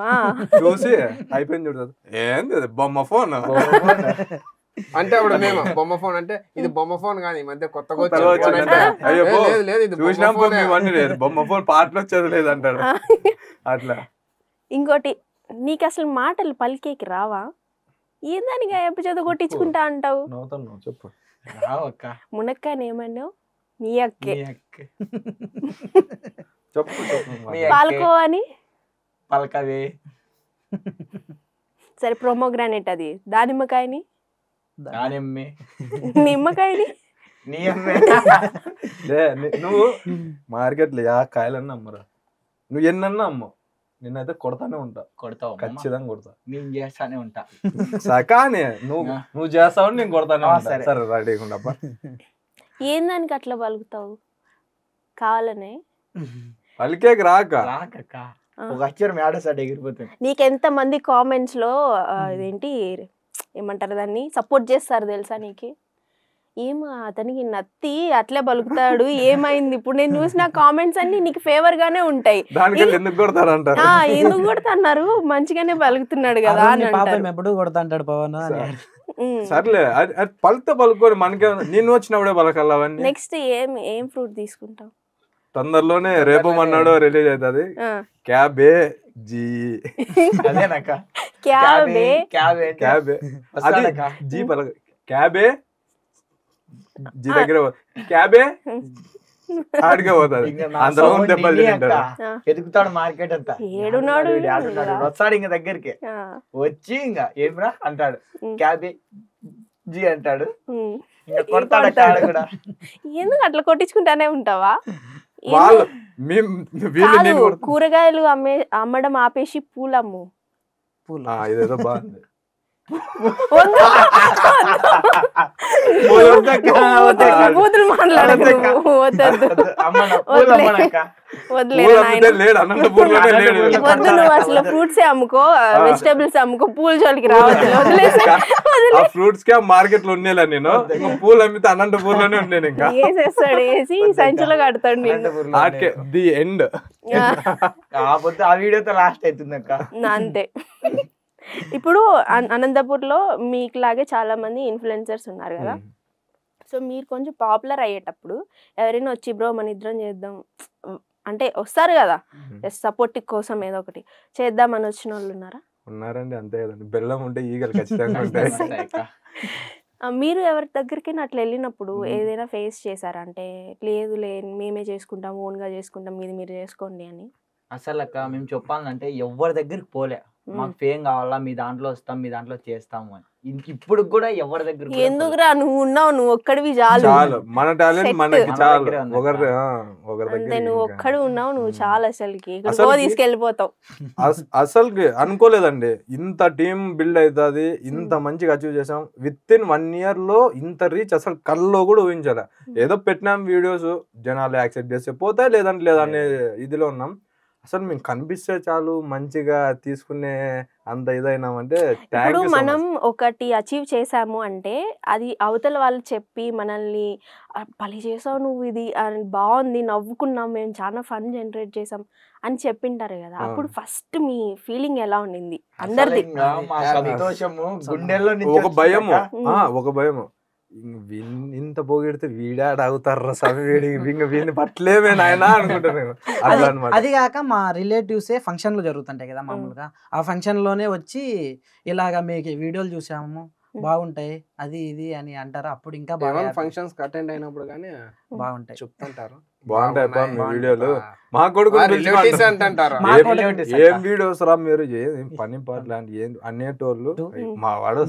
చూసి అయిపోయింది చూడదు, ఏంది బొమ్మ ఫోన్ అంటే అప్పుడు మేము బొమ్మ ఫోన్ అంటే ఇది బొమ్మ ఫోన్ కానీ మధ్య కొత్తగా బొమ్మ ఫోన్ పాటలు వచ్చేది లేదంటాడు అట్లా. ఇంకోటి, నీకు అసలు మాటలు పలికేకి రావా? ఏందానిగా ఎప్పుడు చదువు కొట్టించుకుంటా అంటావు? చెప్పు. మునక్కాయని ఏమన్నావు? మీ అక్కే. చెప్పు పాలకోవని పలకవే. సరే ప్రోమోగ్రానేట్ అది, దానిమ్మకాయని నిమ్మకాయని నువ్వు మార్కెట్ లో కాయలన్నా అమ్మరా, నువ్వు ఎన్నన్నా అమ్మవు, నిన్నైతే కొడతానే ఉంటా. కొడతావు? ఖచ్చితంగా కొడతా. నేను చేస్తానే ఉంటా. సకానే నువ్వు చేస్తావు, నేను కొడతానే ఉంటా. సరే రెడీ ఉండప్ప. ఏందానికి అట్లా పలుకుతావు? కావాలనే పలికేకి రాక ఒక అక్షరం ఆడసాడు ఎగిరిపోతుంది. నీకెంత మంది కామెంట్స్ లో ఇదేంటి ఏమంటారు దాన్ని సపోర్ట్ చేస్తారు తెలుసా నీకు? అతనికి నత్తి అట్లే పలుకుతాడు, ఏమైంది? ఇప్పుడు నేను చూసిన కామెంట్స్ అన్ని నీకు ఫేవర్ గానే ఉంటాయి. ఎందుకు కొడతారంటారు? ఎందుకు కొడతాన్నారు, మంచిగానే పలుకుతున్నాడు కదా అని అంటారు. ఎప్పుడు కొడతా అంటాడు పవన్. సర్లే పలుకుతా పలుకోని మనకే, నేను వచ్చినప్పుడే పలకల్లా అవన్నీ. నెక్స్ట్ ఏం ఫ్రూట్ తీసుకుంటావు? తొందరలోనే రేపు మన్నాడు రిలీజ్ అవుతుంది, క్యాబేజీ. అదేనాక జీ పలక, క్యాబే జీ దగ్గర క్యాబే ఆడికే పోతుంది. అందరూ దెబ్బలు తింటారు. ఎదుగుతాడు మార్కెట్ అంతా, వస్తాడు ఇంకా దగ్గరికి వచ్చి ఇంకా ఏమిరా అంటాడు, క్యాబే జీ అంటాడు, ఇంకా కొడతాడు కూడా. ఎందుకు అట్లా కొట్టించుకుంటానే ఉంటావా? కూరగాయలు అమ్మడం ఆపేసి పూలమ్ము. ఇదేదో బాగుంది. బూతులు మాట్లాడదు, వద్దు. నువ్వు అసలు ఫ్రూట్స్ అమ్ముకో, వెజిటబుల్స్ అమ్ముకో, పూల జోలికి రావద్దు. ఫ్రూట్స్ కే మార్కెట్ లో ఉండేలా, నేను పూలు అమ్మితే అనంతపూర్లోనే ఉండేది. ఇంకా వేసేస్తాడు, వేసి సంచిలో కడతాడు నేను. The end. ఆ వీడియోతో లాస్ట్ అవుతుంది అక్క, అంతే. ఇప్పుడు అనంతపూర్ లో మీకులాగే చాలా మంది ఇన్ఫ్లుయెన్సర్స్ ఉన్నారు కదా, సో మీరు కొంచెం పాపులర్ అయ్యేటప్పుడు ఎవరైనా వచ్చి బ్రో మన ఇద్దరం చేద్దాం అంటే వస్తారు కదా, జస్ట్ సపోర్ట్ కోసం ఏదో ఒకటి చేద్దామని వచ్చిన వాళ్ళు ఉన్నారా? ఉన్నారండి, అంతే కదండి. బెల్లం ఉంటే ఈగలు ఖచ్చితంగా ఉంటాయి. మీరు ఎవరి దగ్గరికి అట్లా వెళ్ళినప్పుడు ఏదైనా ఫేస్ చేశారా? అంటే లేదు మేమే చేసుకుంటాం, ఓన్గా చేసుకుంటాం, మీరు చేసుకోండి అని. అసలు అక్క మేము చెప్పాలంటే ఎవరి దగ్గరికి పోలే, మాకు ఫేమ్ కావాలా, మీ దాంట్లో వస్తాం, మీ దాంట్లో చేస్తాము అని. ఇప్పుడు కూడా ఎవరి దగ్గర ఎందుకురా, నువ్వు ఉన్నావు, నువ్వు ఒక్కడివి చాలు, మన టాలెంట్ మనకి చాలు. నువ్వు ఒక్కడు ఉన్నావు, నువ్వు చాలు. అసలుకి తీసుకెళ్ళిపోతావు. అసలుకి అనుకోలేదండి ఇంత టీం బిల్డ్ అవుతుంది, ఇంత మంచిగా అచీవ్ చేసాం. విత్ ఇన్ 1 year లో ఇంత రీచ్ అసలు కల్లో కూడా ఊహించాలి. ఏదో పెట్టినాం వీడియోస్, జనాలు యాక్సెప్ట్ చేస్తే పోతాయి, లేదంటే లేదనే ఇదిలో ఉన్నాం. అసలు మేము కనిపిస్తే చాలు మంచిగా తీసుకునే అంత ఇదైనామంటే ఇప్పుడు మనం ఒకటి అచీవ్ చేసాము అంటే అది అవతల వాళ్ళు చెప్పి మనల్ని పని చేసావు నువ్వు, ఇది బాగుంది, నవ్వుకున్నాం, మేము చాలా ఫన్ జనరేట్ చేసాం అని చెప్పింటారు కదా. అప్పుడు ఫస్ట్ మీ ఫీలింగ్ ఎలా ఉండింది అందరిది? సంతోషము గుండెల్లో ఒక భయము, ఒక భయము, ఇంత పోగెడితే వీడాడు అవుతారా సవి వీడి వీడిని పట్టలేమే నాయన అనుకుంటాను. అట్లా అనమాట. అది కాక మా రిలేటివ్సే ఫంక్షన్లు జరుగుతుంటాయి కదా మామూలుగా, ఆ ఫంక్షన్ లోనే వచ్చి ఇలాగా మీకు వీడియోలు చూసాము బాగుంటాయి అది ఇది అని అంటారు. అప్పుడు ఇంకా బాగా ఫంక్షన్స్ అటెండ్ అయినప్పుడు కానీ బాగుంటాయి చెప్తుంటారు, బాగుంటాయి మీ వీడియోలు. మా కొడుకు అంటారు ఏం వీడియోస్ రా మీరు, ఏం పని పాటలు అంటే ఏం అనేటోళ్ళు, మా వాడు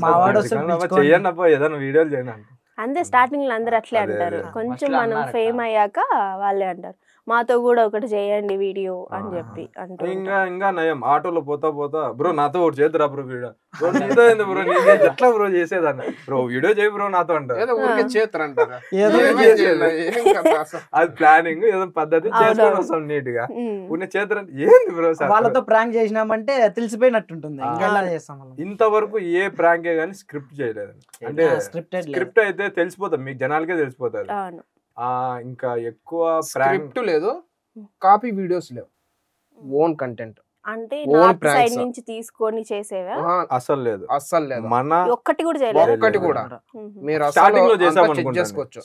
చెయ్యండి అబ్బా ఏదైనా వీడియోలు చేయండి. అంతే స్టార్టింగ్ లో అందరు అట్లే అంటారు. కొంచెం మనం ఫేమ్ అయ్యాక వాళ్ళే అంటారు మాతో కూడా ఒకటి చేయండి వీడియో అని చెప్పి అంటారు. ఇంకా నయం ఆటోలో పోతా పోతా బ్రో నాతో ఒకటి చేద్దురా బ్రో వీడియో, బ్రో నీతో ఏంది బ్రో, నీ ఎట్లా బ్రో చేసేదాన్ని, బ్రో వీడియో చేయి బ్రో నాతో అంటారు. అది ప్లానింగ్ ఏదో పద్ధతి చేసుకొని వస్తాం నీట్ గా. ఉన్న చేద్దరంటే ఏంది బ్రో వాళ్ళతో ప్రాంక్ చేసినామంటే తెలిసిపోయినట్టుంటుంది. ఇంతవరకు ఏ ప్రాంకే గానీ స్క్రిప్ట్ చేయలేదు. అంటే స్క్రిప్ట్ అయితే తెలిసిపోతుంది, మీకు జనాలకే తెలిసిపోతుంది. ఇంకా ఎక్కువ స్క్రిప్ట్ లేదు, కాపీ వీడియోస్ లేవు, ఓన్ కంటెంట్ అంటే నార్త్ సైడ్ నుంచి తీసుకొని చేసేవా? అసలు లేదు, అస్సలు లేదు, మన ఒక్కటి కూడా చేయలేదు. ఒక్కటి కూడా మీరు స్టార్టింగ్ లో చేసాము,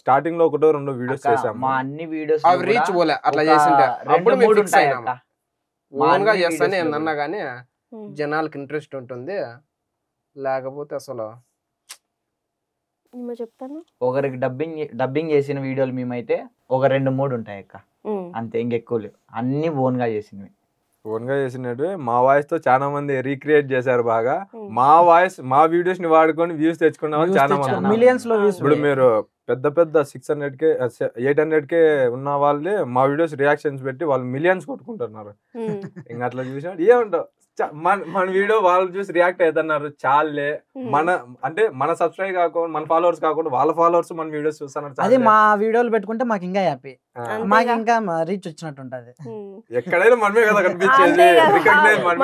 స్టార్టింగ్ లో ఒకటో రెండో వీడియోస్ చేసాము. మా అన్ని వీడియోస్ అవి రీచ్ పోలే, అట్లా చేసింటే అప్పుడు మేము ఫిక్స్ అయినాము ఓన్ గా చేస్తానే ఏందన్నా గానీ జనాలకి ఇంట్రెస్ట్ ఉంటుంది, లేకపోతే అసలు చెప్తాను. ఒకరికి డబ్బింగ్ చేసిన వీడియోలు మేమైతే ఒక 2-3 ఉంటాయి అక్క, అంతే, ఇంకెక్కువ లేవు. అన్ని ఓన్ గా చేసినవి. ఓన్ గా చేసినట్టు మా వాయిస్ తో చాలా మంది రీక్రియేట్ చేశారు బాగా. మా వాయిస్ మా వీడియోస్ ని వాడుకొని వ్యూస్ తెచ్చుకున్న వాళ్ళు చాలా మంది, మిలియన్స్ లో వ్యూస్. ఇప్పుడు మీరు పెద్ద 600K 800K ఉన్న వాళ్ళే మా వీడియోస్ రియాక్షన్స్ పెట్టి వాళ్ళు మిలియన్స్ కొట్టుకుంటున్నారు. ఇంకా అట్లా చూసినట్టు ఏమంటావు, మన వీడియో వాళ్ళు చూసి రియాక్ట్ అవుతున్నారు చాలే. మన సబ్స్క్రైబ్ కాకుండా మన ఫాలోవర్స్ కాకుండా వాళ్ళ ఫాలోవర్స్ మన వీడియోస్ చూస్తున్నారు. అది మా వీడియోలు పెట్టుకుంటే మాకు ఇంకా హ్యాపీ, మాకు ఇంకా రీచ్ వచ్చినట్టు ఉంటది. ఎక్కడైనా మనమే కదా కనిపించేది,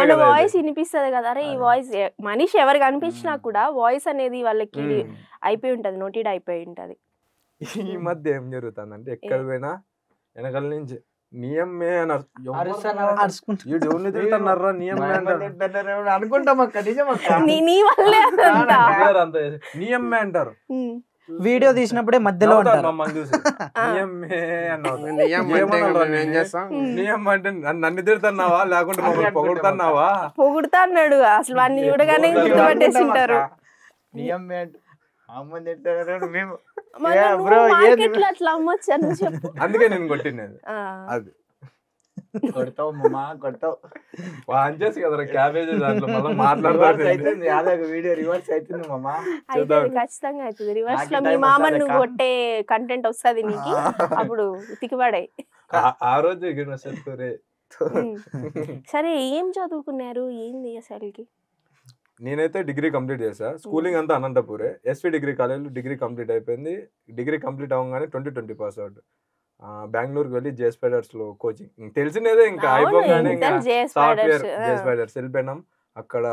మన వాయిస్ వినిపిస్తుంది కదా. అరే ఈ వాయిస్ మనిషి ఎవరు కనిపించినా కూడా వాయిస్ అనేది వాళ్ళకి అయిపోయి ఉంటది, నోటెడ్ అయిపోయి ఉంటది. ఈ మధ్య ఏం జరుగుతుందంటే ఎక్కడ పోయినా వెనకాల నుంచి నియమే అనుకుంటాం అక్క, నియమే అంటారు. వీడియో తీసినప్పుడే మధ్యలో నియం అంటే నన్ను తిడుతున్నావా లేకుంటే మమ్మల్ని పొగుడుతున్నావా? పొగుడుతా అన్నాడు అసలు, వాడిని చూడగానే గుర్తుపట్టేసింటారు. అందుకే నేను కొట్టినది. అది కొడతావు మమ్మా, కొడతావు చేసి కదా క్యాబేజీ దాంట్లో మళ్ళీ మాట్లాడుతుంది. వీడియో రివర్స్ అవుతుంది మమ్మా. ఖచ్చితంగా అవుతుంది రివర్స్ లో. మీ మామ నువ్వు కొట్టే కంటెంట్ వస్తుంది నీకు, అప్పుడు ఉతికిపడాయి. ఆ రోజు సరే ఏం చదువుకున్నారు, ఏంది అసలుకి? నేనైతే డిగ్రీ కంప్లీట్ చేశా. స్కూలింగ్ అంతా అనంతపూరే. ఎస్వి డిగ్రీ కాలేజ్లో డిగ్రీ కంప్లీట్ అయిపోయింది. డిగ్రీ కంప్లీట్ అవ్వగానే 2020 పాస్ అవుట్. బెంగళూరుకి వెళ్ళి జే స్పైడర్స్ లో కోచింగ్, తెలిసినదే ఇంకా అయిపోగానే సాఫ్ట్వేర్ జే స్పైడర్స్ వెళ్ళిపోయినాం. అక్కడ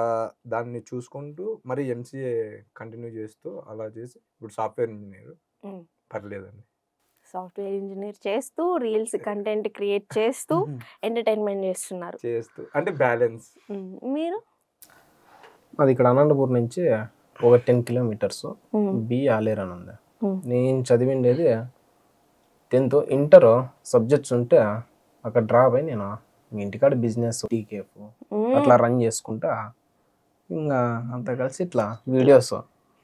దాన్ని చూసుకుంటూ మరి ఎంసీఏ కంటిన్యూ చేస్తూ అలా చేసి ఇప్పుడు సాఫ్ట్వేర్ ఇంజనీర్. పర్లేదండి, సాఫ్ట్వేర్ ఇంజనీర్ చేస్తూ రీల్స్ కంటెంట్ క్రియేట్ చేస్తూ ఎంటర్టైన్మెంట్ చేస్తున్నారు, చేస్తూ అంటే బ్యాలెన్స్. మీరు? అది ఇక్కడ అనంతపూర్ నుంచి ఒక 10 కిలోమీటర్స్ బి ఆలేరు అని ఉంది. నేను చదివిండేది 10th. ఇంటర్ సబ్జెక్ట్స్ ఉంటే అక్కడ డ్రాప్ అయి నేను ఇంటికాడ బిజినెస్ టీకేఫ్ అట్లా రన్ చేసుకుంటా ఇంకా అంతా కలిసి ఇట్లా వీడియోస్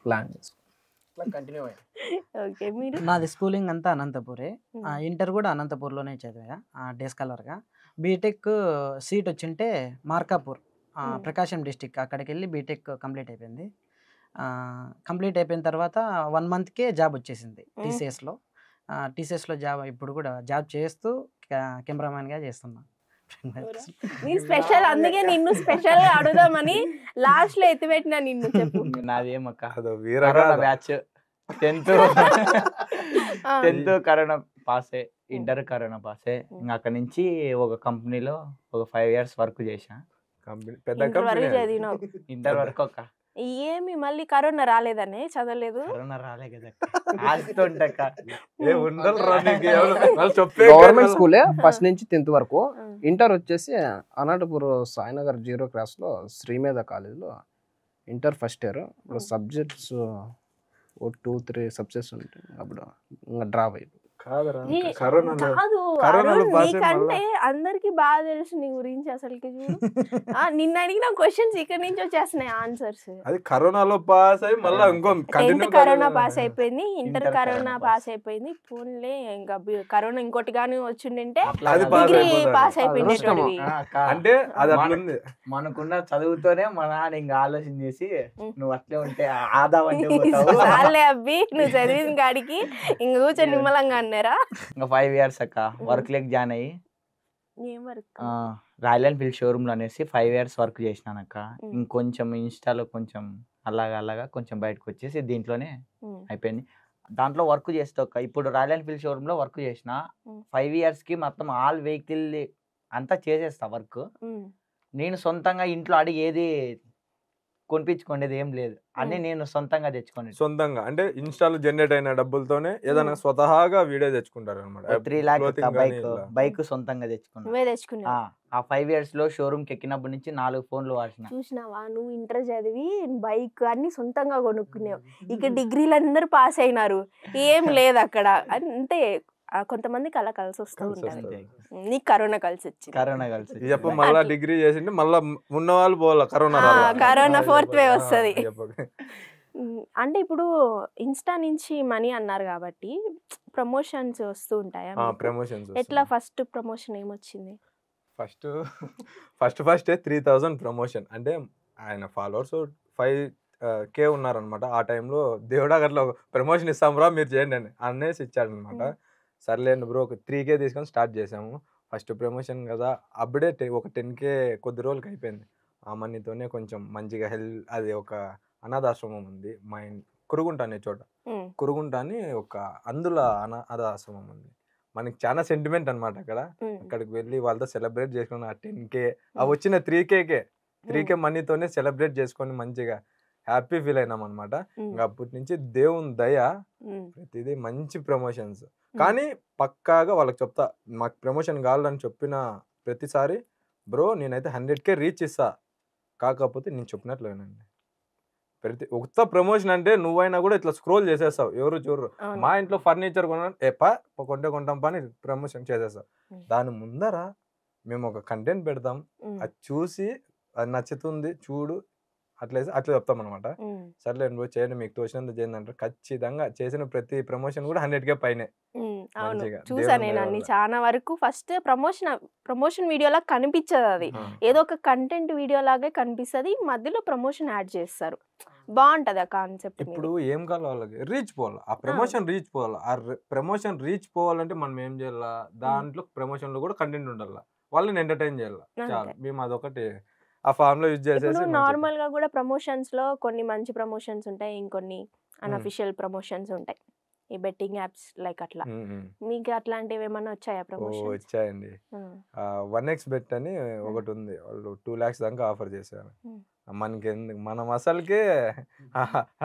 ప్లాన్ చేసుకుంటా కంటిన్యూ అయ్యాయి. నాది స్కూలింగ్ అంతా అనంతపూరే, ఇంటర్ కూడా అనంతపూర్లోనే చదివా డే స్కాలర్గా. బీటెక్ సీట్ వచ్చింటే మార్కాపూర్ ప్రకాశం డిస్టిక్, అక్కడికి వెళ్ళి బీటెక్ కంప్లీట్ అయిపోయింది. కంప్లీట్ అయిపోయిన తర్వాత 1 monthకే జాబ్ వచ్చేసింది టీసీఎస్లో. టీసీఎస్లో జాబ్, ఇప్పుడు కూడా జాబ్ చేస్తూ కెమెరామ్యాన్గా చేస్తున్నా. స్పెషల్, అందుకే నిన్ను స్పెషల్ గా అడుగుదామని లాస్ట్ లో ఎత్తిపెట్టినా నిన్ను. చెప్పు. నాదేమక్క వీరగా బ్యాచ్ 10th కరోనా పాసే, ఇంటర్ కరోనా పాసే. ఇంకా అక్కడ నుంచి ఒక కంపెనీలో ఒక 5 years వర్క్ చేసా. కంపెనీ పెద్ద ఇంటర్ వరకు కంపెనీ చదివినావు. ఇంటర్ వరకు ఒక ఏమి మళ్ళీ కరోనా రాలేదనే చదవలేదు? కరోనా రాలే కదా ఆస్తుంటక్క. ఏ ఉండరా నీకు వాళ్ళు చెప్పే గవర్నమెంట్ స్కూలే ఫస్ట్ నుంచి 10th వరకు. ఇంటర్ వచ్చేసి అనంతపూర్ సాయినగర్ 0 క్లాస్లో శ్రీమేధ కాలేజ్లో ఇంటర్ ఫస్ట్ ఇయర్. ఇప్పుడు సబ్జెక్ట్స్ 2-3 సబ్జెక్ట్స్ ఉంటాయి. అప్పుడు ఇంకా డ్రాప్ అయ్యి కాదురా ఏ, కరోనా కాదు కరోనాలో అరుణ్, పాస్ అయ్యి నీకంటే అందరికి బాగా తెలుసు నీ గురించి అసలుకి చూడు. నిన్న అడిగిన క్వశ్చన్స్ ఇక్కడ నుంచి వచ్చేస్తున్నాయి ఆన్సర్స్. అది కరోనాలో పాస్ అయ్యి మళ్ళీ ఇంకో 10th కంటిన్యూ కరోనా పాస్ అయిపోయింది, inter inter corona corona pass అయిపోయింది. ఫోన్లే ఇంకా కరోనా ఇంకోటి కానీ వచ్చిండింటే అది పాస్ డిగ్రీ అయిపోతారు. పాస్ అయిపోయింది. అంటే అది అట్లుంది. మనకున్న చదువుతోనే మా నాన్న ఇంకా ఆలోచన చేసి నువ్వు అట్లే ఉంటే ఆదాం అంటే పోతావు. చాలే అబ్బి, నువ్వు చదివిన కాడికి ఇంక కూర్చొని నిమ్మలంగా అన్నారా? ఇంకా 5 years అక్క వర్క్ లేక జాయిన్ అయ్యి ఏం వర్క్? రాయల్ ఎన్ఫీల్డ్ షోరూమ్ లో అనేసి 5 years వర్క్ చేసినానక్క. ఇంకొంచెం ఇన్స్టాలో కొంచెం అలాగా కొంచెం బయటకు వచ్చేసి దీంట్లోనే అయిపోయింది. దాంట్లో వర్క్ చేస్తాక ఇప్పుడు రాయల్ ఎన్ఫీల్డ్ షోరూమ్ లో వర్క్ చేసిన 5 years కి మొత్తం ఆల్ వెహికల్ అంతా చేసేస్తా వర్క్. నేను సొంతంగా ఇంట్లో అడిగి ఏది కొనిపించుకునేది ఏం లేదు, అన్ని నేను సొంతంగా తెచ్చుకునేది. సొంతంగా అంటే ఇన్స్టాల్ జనరేట్ అయిన డబ్బులతోనే ఏదైనా స్వతహాగా వీడియో తెచ్చుకుంటారు అనమాట. 3 lakhs బైక్ సొంతంగా తెచ్చుకున్నా. నువ్వే తెచ్చుకున్నావు. ఆ 5 years లో షోరూమ్ కి ఎక్కినప్పటి నుంచి 4 phones వాడిన. చూసినావా, నువ్వు ఇంటర్ చదివి బైక్ అన్ని సొంతంగా కొనుక్కున్నావు. ఇక డిగ్రీలు అందరూ పాస్ అయినారు, ఏం లేదు అక్కడ. అంటే కొంతమందికి అలా కలిసి వస్తూ ఉంటుంది. నీకు కరోనా కలిసి వచ్చింది. కరోనా కలిసి చెప్ప మళ్ళా డిగ్రీ చేసింటే మళ్ళా ఉన్న వాళ్ళు పోవాల కరోనా కరోనా 4th wave వస్తుంది. అంటే ఇప్పుడు ఇన్స్టా నుంచి మనీ అన్నారు కాబట్టి ప్రమోషన్స్ వస్తూ ఉంటాయా? ప్రమోషన్స్ ఎట్లా ఫస్ట్ ప్రమోషన్ ఏమొచ్చింది? First 3,000 promotion. అంటే ఆయన ఫాలోవర్స్ 5K ఉన్నారనమాట. ఆ టైంలో దేవుడా అట్లా ప్రమోషన్ ఇస్తాం రా మీరు చేయండి అని అనేసి ఇచ్చాడనమాట. సర్లేండి బ్రో ఒక 3K తీసుకొని స్టార్ట్ చేసాము. ఫస్ట్ ప్రమోషన్ కదా అప్పుడే ఒక 10K కొద్ది రోజులకి అయిపోయింది. ఆ మనీతోనే కొంచెం మంచిగా అది ఒక అనాథాశ్రమం ఉంది మా కురుగుంట అనే చోట. కురుగుంట అని ఒక అందులో అనాథాశ్రమం ఉంది. మనకి చాలా సెంటిమెంట్ అనమాట అక్కడ. అక్కడికి వెళ్ళి వాళ్ళతో సెలబ్రేట్ చేసుకుని ఆ 10K ఆ వచ్చిన 3K మనీతోనే సెలబ్రేట్ చేసుకొని మంచిగా హ్యాపీ ఫీల్ అయినాం అనమాట. ఇంకా అప్పటి నుంచి దేవుని దయ ప్రతిదీ మంచి ప్రమోషన్స్. కానీ పక్కాగా వాళ్ళకి చెప్తా, మాకు ప్రమోషన్ కావాలని చెప్పిన ప్రతిసారి బ్రో నేనైతే 100K రీచ్ ఇస్తా, కాకపోతే నేను చెప్పినట్లు వినండి. ప్రతి ఒక్క ప్రమోషన్ అంటే నువ్వైనా కూడా ఇట్లా స్క్రోల్ చేసేస్తావు, ఎవరు చూడరు. మా ఇంట్లో ఫర్నిచర్ కొంటాం పని ప్రమోషన్ చేసేస్తావు. దాని ముందర మేము ఒక కంటెంట్ పెడతాం, అది చూసి అది నచ్చుతుంది చూడు అట్లా చెప్తాం అనమాట. సర్లే బ్రో చేయండి మీకు తోచినంత చేయండి అంటారు. ఖచ్చితంగా చేసిన ప్రతి ప్రమోషన్ కూడా 100K పైనే. అవును, చూసా నేను అన్ని చాలా వరకు. ఫస్ట్ ప్రమోషన్ వీడియోలా కనిపించదు, అది ఏదో ఒక కంటెంట్ వీడియో లాగే కనిపిస్తుంది, మధ్యలో ప్రమోషన్ యాడ్ చేస్తారు. బాగుంటది ఆ కాన్సెప్ట్. ఇప్పుడు ఏం కావాలి వాళ్ళకి రీచ్ పోవాలి, ఆ ప్రమోషన్ రీచ్ పోవాలి. ఆ ప్రమోషన్ రీచ్ పోవాలంటే మనం ఏం చేయాలా, దాంట్లో ప్రమోషన్ లో కూడా కంటెంట్ ఉండాలి, వాళ్ళని ఎంటర్టైన్ చేయాలి. చాలు, మేము అదొకటి ఆ ఫామ్ లో యూజ్ చేసేసి. నార్మల్ గా కూడా ప్రమోషన్స్ లో కొన్ని మంచి ప్రమోషన్స్ ఉంటాయి, ఇంకొన్ని అన్అఫిషియల్ ప్రమోషన్స్ ఉంటాయి. ఈ బెట్టింగ్ యాప్స్ లైక్ అట్లా మీకు అట్లాంటివి ఏమన్నా వచ్చాయా ప్రమోషన్? వచ్చాయండి. 1x bet అని ఒకటి ఉంది, వాళ్ళు 2 lakhs దాకా ఆఫర్ చేశారు. మనకి ఎందుకు, మనం అసలుకే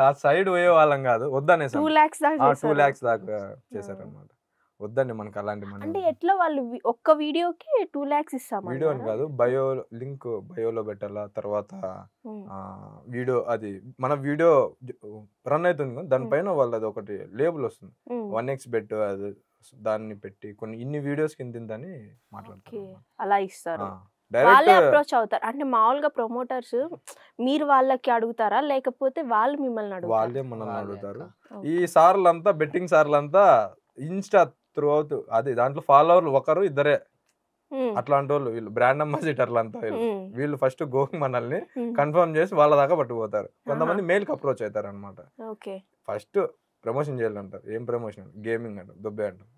ఆ సైడ్ పోయే వాళ్ళం కాదు, వద్దనే 2 lakhs దాకా 2 lakhs దాకా చేశారు అనమాట. వద్దండి మనకి అలాంటి మనీ. అంటే ఎట్లా వాళ్ళు ఒక్క వీడియోకి 2 lakhs ఇస్తాము? వీడియో అని కాదు, లింక్ బయోలో పెట్టాలా, తర్వాత వీడియో అది మన వీడియో రన్ అవుతుంది దానిపైన వాళ్ళది ఒకటి లేబుల్ వస్తుంది, 1x bet అది దాన్ని పెట్టి కొన్ని ఇన్ని వీడియోస్ కిందని మాట్లాడతారు. అలా ఇస్తారు, వాళ్ళే అప్రోచ్ అవుతారు. అంటే మామూలుగా ప్రమోటర్స్ మీరు వాళ్ళకి అడుగుతారా లేకపోతే వాళ్ళు మిమ్మల్ని అడుగుతారా? వాళ్ళే మనల్ని అడుగుతారు. ఈ సార్లంతా బెట్టింగ్ సార్లంతా ఇన్స్టా త్రూ అవుతూ అది దాంట్లో ఫాలోవర్లు ఒకరు ఇద్దరే అట్లాంటి వాళ్ళు, వీళ్ళు బ్రాండ్ అంబాసిడర్లు అంతా. వీళ్ళు ఫస్ట్ మనల్ని కన్ఫర్మ్ చేసి వాళ్ళ దాకా పట్టుకుపోతారు. కొంతమంది మెయిల్కి అప్రోచ్ అవుతారు అనమాట. ఫస్ట్ ప్రమోషన్ చేయాలంటారు, ఏం ప్రమోషన్, గేమింగ్ అంటారు, దుబ్బే అంటారు.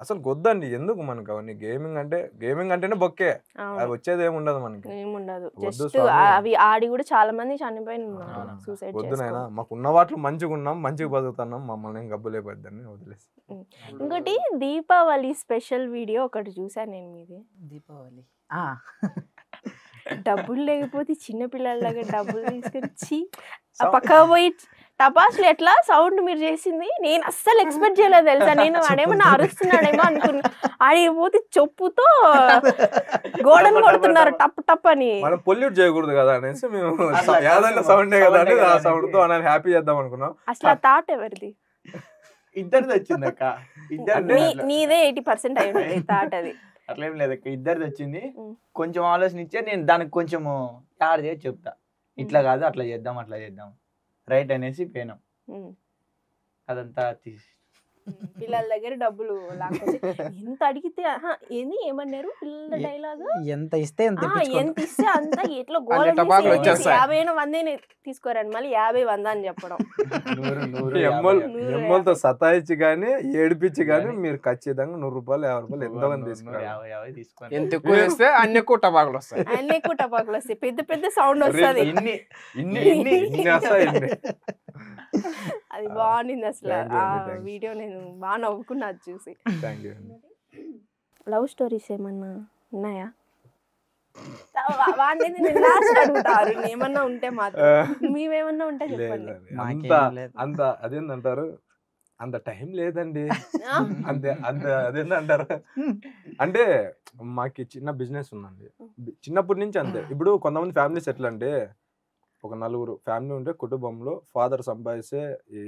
అసలు వద్దండి, ఎందుకు మనకు అవన్నీ. గేమింగ్ అంటేనే బొక్కే, అది వచ్చేది ఏముండదు మనకి. ఏముండదు, వద్దు జస్ట్ అవి ఆడి కూడా చాలా మంది చనిపోయిన ఉన్నారు, సూసైడ్ వద్దు నాయనా, మాకు ఉన్న వాటిలో మంచిగా ఉన్నాం, మంచిగా బతుకుతున్నాం, మమ్మల్ని గబ్బులే పద్దని వదిలేసి. ఇంకోటి దీపావళి స్పెషల్ వీడియో ఒకటి చూసాను నేను మీది. దీపావళి డబ్బులు లేకపోతే చిన్న పిల్లలలాగా డబ్బులు తీసుకొచ్చి ఆ పక్క పోయి టపాసులు ఎట్లా సౌండ్ మీరు చేసింది నేను అస్సలు ఎక్స్పెక్ట్ చేయలేదు తెలుసా. నేను వాడేమన్నా అరుస్తున్నాడేమో అనుకున్నా, ఆడిపోతే చెప్పుతో గోడను కొడుతున్నారు టప్ టప్ అని. మనం పొల్యూట్ చేయకూడదు కదా అనేసి మేము ఏదైనా సౌండే కదా అని ఆ సౌండ్ తో అలా హ్యాపీ చేద్దాం అనుకున్నాం. అసలు ఆ థాట్ ఎవరిది? ఇద్దరిది వచ్చింది అక్క. నీదే 80% అయి ఉంటుంది థాట్. అది అట్లేం లేదు అక్క, ఇద్దరిది వచ్చింది. కొంచెం ఆలోచన ఇచ్చే నేను దానికి కొంచెం యాడ్ చేసి చెప్తా, ఇట్లా కాదు అట్లా చేద్దాం, అట్లా చేద్దాం రైట్ అనేసి పోయినాం. అదంతా తీసి పిల్లల దగ్గర డబ్బులు లాక్కొచ్చి ఎంత అడిగితే ఏంది ఏమన్నారు పిల్లల డైలాగ్, ఎంత ఇస్తే ఎంత ఇస్తే అంత ఎట్లా గోల 50 తీసుకోరండి, మళ్ళీ 50 అని చెప్పడం. ఎమ్మలతో సతాయించి కానీ ఏడిపించి కానీ మీరు ఖచ్చితంగా 100 రూపాయలు 50 రూపాయలు ఎంతమంది తీసుకోండి. ఎంత ఎక్కువ వేస్తే అన్ని ఎక్కువ టపాకులు వస్తాయి, అన్ని ఎక్కువ టపాకులు వస్తాయి, పెద్ద పెద్ద సౌండ్ వస్తుంది. అది బాగుంది అసలు ఆ వీడియో, నేను బాగా నవ్వుకున్నా అది చూసి. లవ్ స్టోరీస్ ఏమన్నా ఉన్నాయా? వాడిని నేను లాస్ట్ అడుగుతారు, ఏమన్నా ఉంటే మాత్రం, మేమేమన్నా ఉంటే చెప్పండి. అంత అదేందంటారు, అంత టైం లేదండి, అంతే అంత అదేందంటారు అంటే మాకి చిన్న బిజినెస్ ఉందండి, చిన్నప్పటి నుంచి అంతే. ఇప్పుడు కొంతమంది ఫ్యామిలీస్ ఎట్లా అంటే ఒక 4 ఫ్యామిలీ ఉంటే కుటుంబంలో ఫాదర్ సంపాదిస్తే ఈ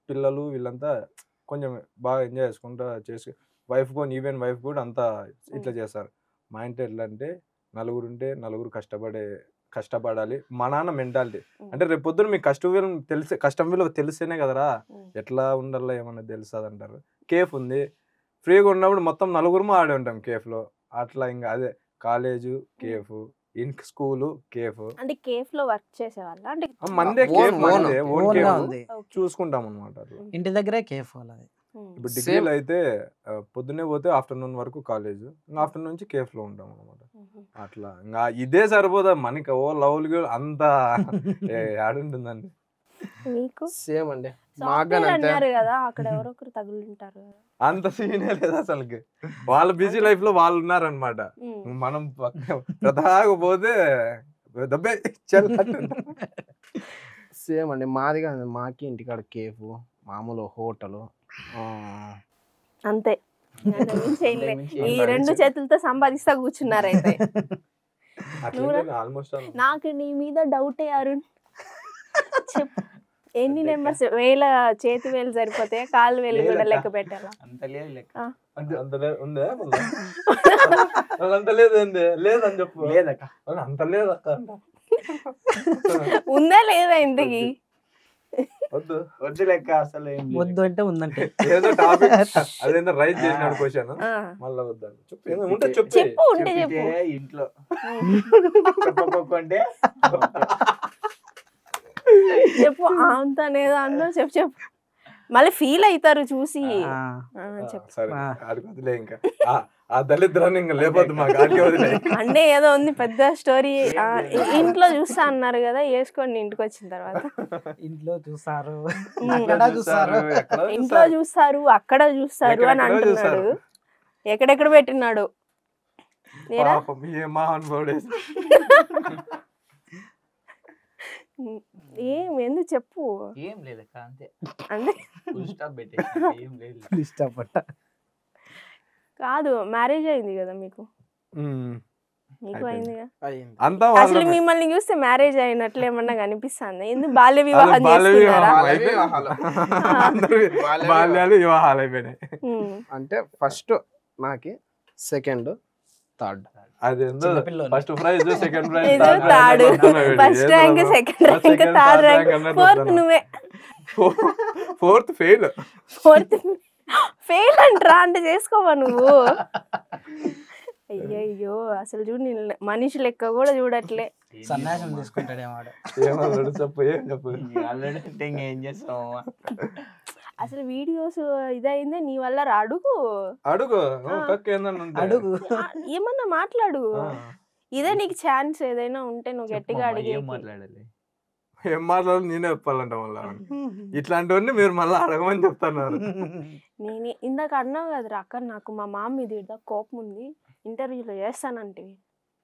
పిల్లలు వీళ్ళంతా కొంచెం బాగా ఎంజాయ్ చేసుకుంటా చేసి వైఫ్ కూడా ఈవెన్ వైఫ్ కూడా అంతా ఇట్లా చేస్తారు. మా ఇంట్లో ఎట్లా అంటే 4 ఉంటే 4 కష్టపడాలి, మా నాన్న మెంటాలిటీ అంటే రేపు పొద్దున మీకు కష్టం విలువ తెలిస్తేనే కదరా ఎట్లా ఉండాలో ఏమన్నా తెలుస్తుంది అంటారు. కేఫ్ ఉంది, ఫ్రీగా ఉన్నప్పుడు మొత్తం 4 ఆడే ఉంటాం కేఫ్లో, అట్లా ఇంకా అదే కాలేజు కేఫ్, ఇంక స్కూలు కేఫ్. అంటే కేఫ్ లో వర్క్ చేసేవాళ్ళ అంటే మందే కేఫ్ చూసుకుంటాం అనమాట. ఇంటి దగ్గరే కేఫ్ వాళ్ళది. ఇప్పుడు డిగ్రీలో అయితే పొద్దున్నే పోతే ఆఫ్టర్నూన్ వరకు కాలేజ్, ఆఫ్టర్నూన్ నుంచి కేఫ్ లో ఉంటాం అనమాట. అట్లా ఇంకా ఇదే సరిపోదా మనకి, ఓ లవ్లు అంతా యాడుంటుందండి. మీకు సేమ్ అండి, అన్నారు కదా అక్కడ ఎవరొకరు తగులుంటారు, అంత సీనే లేదు అసలుకి. వాళ్ళ బిజీ లైఫ్ లో వాళ్ళు ఉన్నారనమాట, మనం పోతే దబ్బే సేమ్ అండి మాది కాదు, మాకి ఇంటికాడ కేఫ్ మామూలు హోటల్ అంతే. ఈ 2 చేతులతో సంపాదిస్తా కూర్చున్నారైతే. నాకు నీ మీద డౌటే అరుణ్, చెప్పు ఎన్ని నెంబర్స్, వేల చేతి వేలు సరిపోతే కాళ్ళు వేలు కూడా లెక్క పెట్టాలా? అంత లేదు లెక్క, అంత లేదండి, లేదని చెప్పు. లేదక్క, అంత లేదక్క, ఉందా లేదా ఇంతకి? వద్దు వద్దు లెక్క, అసలు వద్దు అంటే ఉందంటే ఏదో టాపిక్ అదేందో రైట్ చేసినాడు క్వశ్చన్, మళ్ళీ వద్దని చెప్పు. చెప్పు ఉంటే చెప్పు. ఇంట్లో చెప్పకుంటే చెప్పు, అంత లేదా అన్నా చెప్పు. మళ్ళీ ఫీల్ అవుతారు చూసి. సరే ఆడికి వదిలే, ఇంకా ఆ దళిద్రాన్ని ఇంకా లేకపోతే మాకు ఆడికి వదిలే. అంటే ఏదో ఉంది పెద్ద స్టోరీ. ఇంట్లో చూస్తా అన్నారు కదా, వేసుకోండి ఇంటికి వచ్చిన తర్వాత. ఇంట్లో చూస్తారు, ఇంట్లో చూస్తారు, అక్కడ చూస్తారు అని అంటున్నాడు. ఎక్కడెక్కడ పెట్టినాడు ఎందుకు చెప్పు. ఏం లేదక్క, అంతే అంటే కాదు, మ్యారేజ్ అయింది కదా మీకు, మీకు అయిందిగా. అసలు మిమ్మల్ని చూస్తే మ్యారేజ్ అయినట్లు ఏమన్నా కనిపిస్తుంది? ఎందుకు బాల్య వివాహం వివాహాలు అయిపోయినాయి అంటే ఫస్ట్ నాకి, second third, first prize second prize third, first rank second rank third rank fourth నువ్వే, ఫోర్త్ ఫెయిల్. ఫోర్త్ ఫెయిల్ అంటరా అంటే చేసుకోవా నువ్వు? అయ్యయ్యో, అసలు చూడు మనిషి లెక్క కూడా చూడట్లే. సన్యాసం తీసుకుంటాడేమో. చెప్పు ఏం చెప్పు. ఆల్రెడీ ఏం చేస్తావు? అసలు వీడియోస్ ఇదైందే నీ వల్ల రా, అడుగు అడుగు కక్క ఏందన్నా ఉంటే. అడుగు. ఏమన్నా మాట్లాడు. ఆ. ఇదే నీకు ఛాన్స్ ఏదైనా ఉంటే నువ్వు గట్టిగా అడిగి. ఏం మాట్లాడాలి? ఏం మాట్లాడాలి నేనే చెప్పాలంట మళ్ళా. ఇట్లాంటివన్నీ మీరు మళ్ళీ అడగమని చెప్తున్నారు. నేనే ఇందాక అన్నావు కదరా అక్క, నాకు మా మామ మీద ఈడ కోపం ఉంది, ఇంటర్వ్యూలో చేస్తానంటే.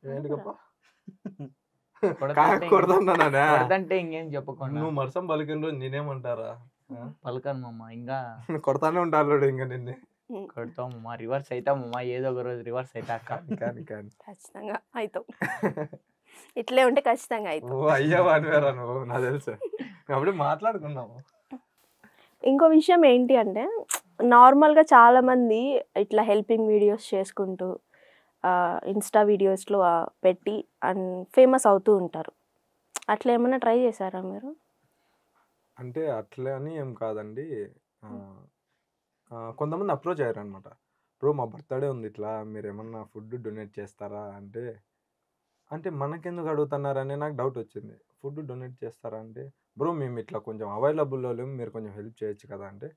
ఏంటికప్ప కొడతంటే కొడతానే కొడతంటే ఇంకేం చెప్పకుండా నువ్వు మరసం పలికిన రోజు నేనేమంటారా? పలకను మామ, ఇంకా కొడతానే ఉంటాడు ఇంకా నిన్నే. కొడతాం మామ, రివర్స్ అవుతాం మామ, ఏదో ఒక రోజు రివర్స్ అవుతా అక్క. కానీ కానీ ఖచ్చితంగా అవుతావు. ఇట్లే ఉంటే ఖచ్చితంగా ఓ అవుతావు. అయ్యా వానివేరా నువ్వు, నాకు తెలుసు. అప్పుడే మాట్లాడుకున్నాము. ఇంకో విషయం ఏంటి అంటే, నార్మల్గా చాలామంది ఇట్లా హెల్పింగ్ వీడియోస్ చేసుకుంటూ ఇన్స్టా వీడియోస్లో పెట్టి అండ్ ఫేమస్ అవుతూ ఉంటారు. అట్లా ఏమైనా ట్రై చేశారా మీరు? అంటే అట్లే అని ఏం కాదండి. కొంతమంది అప్రోచ్ అయ్యారు అనమాట. బ్రో మా బర్త్డే ఉంది, ఇట్లా మీరు ఏమన్నా ఫుడ్ డొనేట్ చేస్తారా అంటే, అంటే మనకెందుకు అడుగుతున్నారని నాకు డౌట్ వచ్చింది. ఫుడ్ డొనేట్ చేస్తారా అంటే, బ్రో మేము ఇట్లా కొంచెం అవైలబుల్లో లేము, మీరు కొంచెం హెల్ప్ చేయొచ్చు కదా అంటే,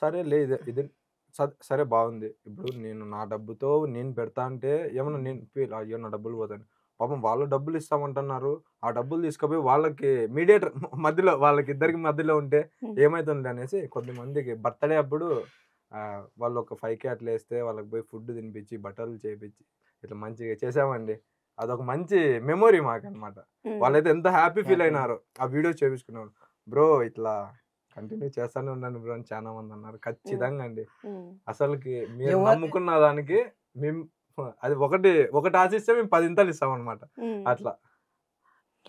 సరే లేదు ఇది సరే బాగుంది. ఇప్పుడు నేను నా డబ్బుతో నేను పెడతా అంటే ఏమన్నా నేను ఫీల్ అయ్యో నా డబ్బులు పోతాను. పాపం వాళ్ళు డబ్బులు ఇస్తామంటున్నారు, ఆ డబ్బులు తీసుకుపోయి వాళ్ళకి మీడియేటర్ మధ్యలో వాళ్ళకి ఇద్దరికి మధ్యలో ఉంటే ఏమవుతుంది అనేసి కొద్దిమందికి బర్త్డే అప్పుడు వాళ్ళు ఒక 5K అట్లా వేస్తే వాళ్ళకి పోయి ఫుడ్ తినిపించి బట్టలు చేయించి ఇట్లా మంచిగా చేసామండి. అదొక మంచి మెమొరీ మాకు అనమాట. వాళ్ళైతే ఎంత హ్యాపీ ఫీల్ అయినారు ఆ వీడియో చేపించుకున్నారు. బ్రో ఇట్లా కంటిన్యూ చేస్తానే ఉన్నాను బ్రో అని చాలా మంది అన్నారు. ఖచ్చితంగా అండి, అసలుకి మీరు నమ్ముకున్న దానికి మేము అది ఒకటి ఆశిస్తే మేము 10 ఇంతలు ఇస్తాం అనమాట. అట్లా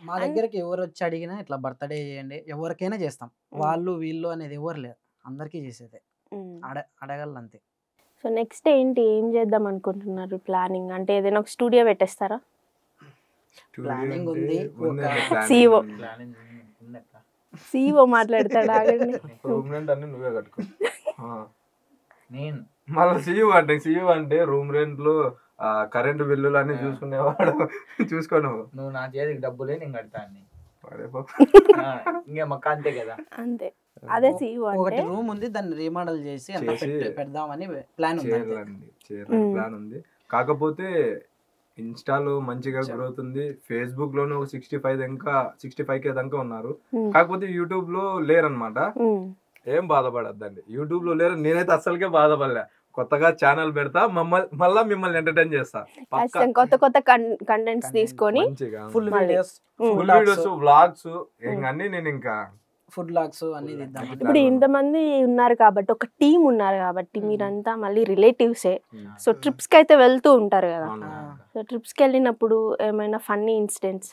మా దగ్గరికి ఎవరు వచ్చి అడిగినా ఇట్లా బర్త్డే చేయండి, ఎవరికైనా చేస్తాం. వాళ్ళు వీళ్ళు అనేది ఎవరు లేదు, అందరికీ చేసేదే. అడగాలంతే. సో నెక్స్ట్ ఏంటి, ఏం చేద్దాం అనుకుంటున్నారు? ప్లానింగ్ అంటే ఏదైనా ఒక స్టూడియో పెట్టేస్తారా? ప్లానింగ్ ఉంది. CEO CEO మాట్లాడతాడు, ఆగండి. రూమ్ రెంట్ అన్ని నువ్వే కట్టుకో. నేను మళ్ళీ CEO అంటే రూమ్ రెంట్లు కరెంటు బిల్లులు అన్ని చూసుకునేవాడు. చూసుకోను నువ్వు నా చేతికి డబ్బులే నేను కడతాను. ఇంకేమక్క అంతే కదా. అంతే, అదే CEO ఒకటి అంటే. రూమ్ ఉంది, దాన్ని రీమోడల్ చేసి పెడదామని ప్లాన్ ప్లాన్ ఉంది. కాకపోతే ఇన్స్టాలో మంచిగా గ్రోత్ ఉంది, ఫేస్బుక్ లోనే ఒక 65K దాకా ఉన్నారు. కాకపోతే యూట్యూబ్ లో లేరనమాట. ఏం బాధపడద్దండి, యూట్యూబ్ లో లేరు. నేనైతే అస్సలకే బాధపడలే. కొత్తగా ఛానల్ పెడతా, మళ్ళా మిమ్మల్ని ఎంటర్టైన్ చేస్తా. కొత్త కంటెంట్స్ తీసుకొని ఫుల్ వీడియోస్, వ్లాగ్స్ అన్ని నేను ఇంకా ఫుడ్ వ్లాగ్స్ అన్ని తీద్దాం. ఇప్పుడు ఇంతమంది ఉన్నారు కాబట్టి, ఒక టీం ఉన్నారు కాబట్టి, మీరంతా మళ్ళీ రిలేటివ్సే. సో ట్రిప్స్ కి అయితే వెళ్తూ ఉంటారు కదా. సో ట్రిప్స్ కి వెళ్ళినప్పుడు ఏమైనా ఫన్నీ ఇన్సిడెంట్స్?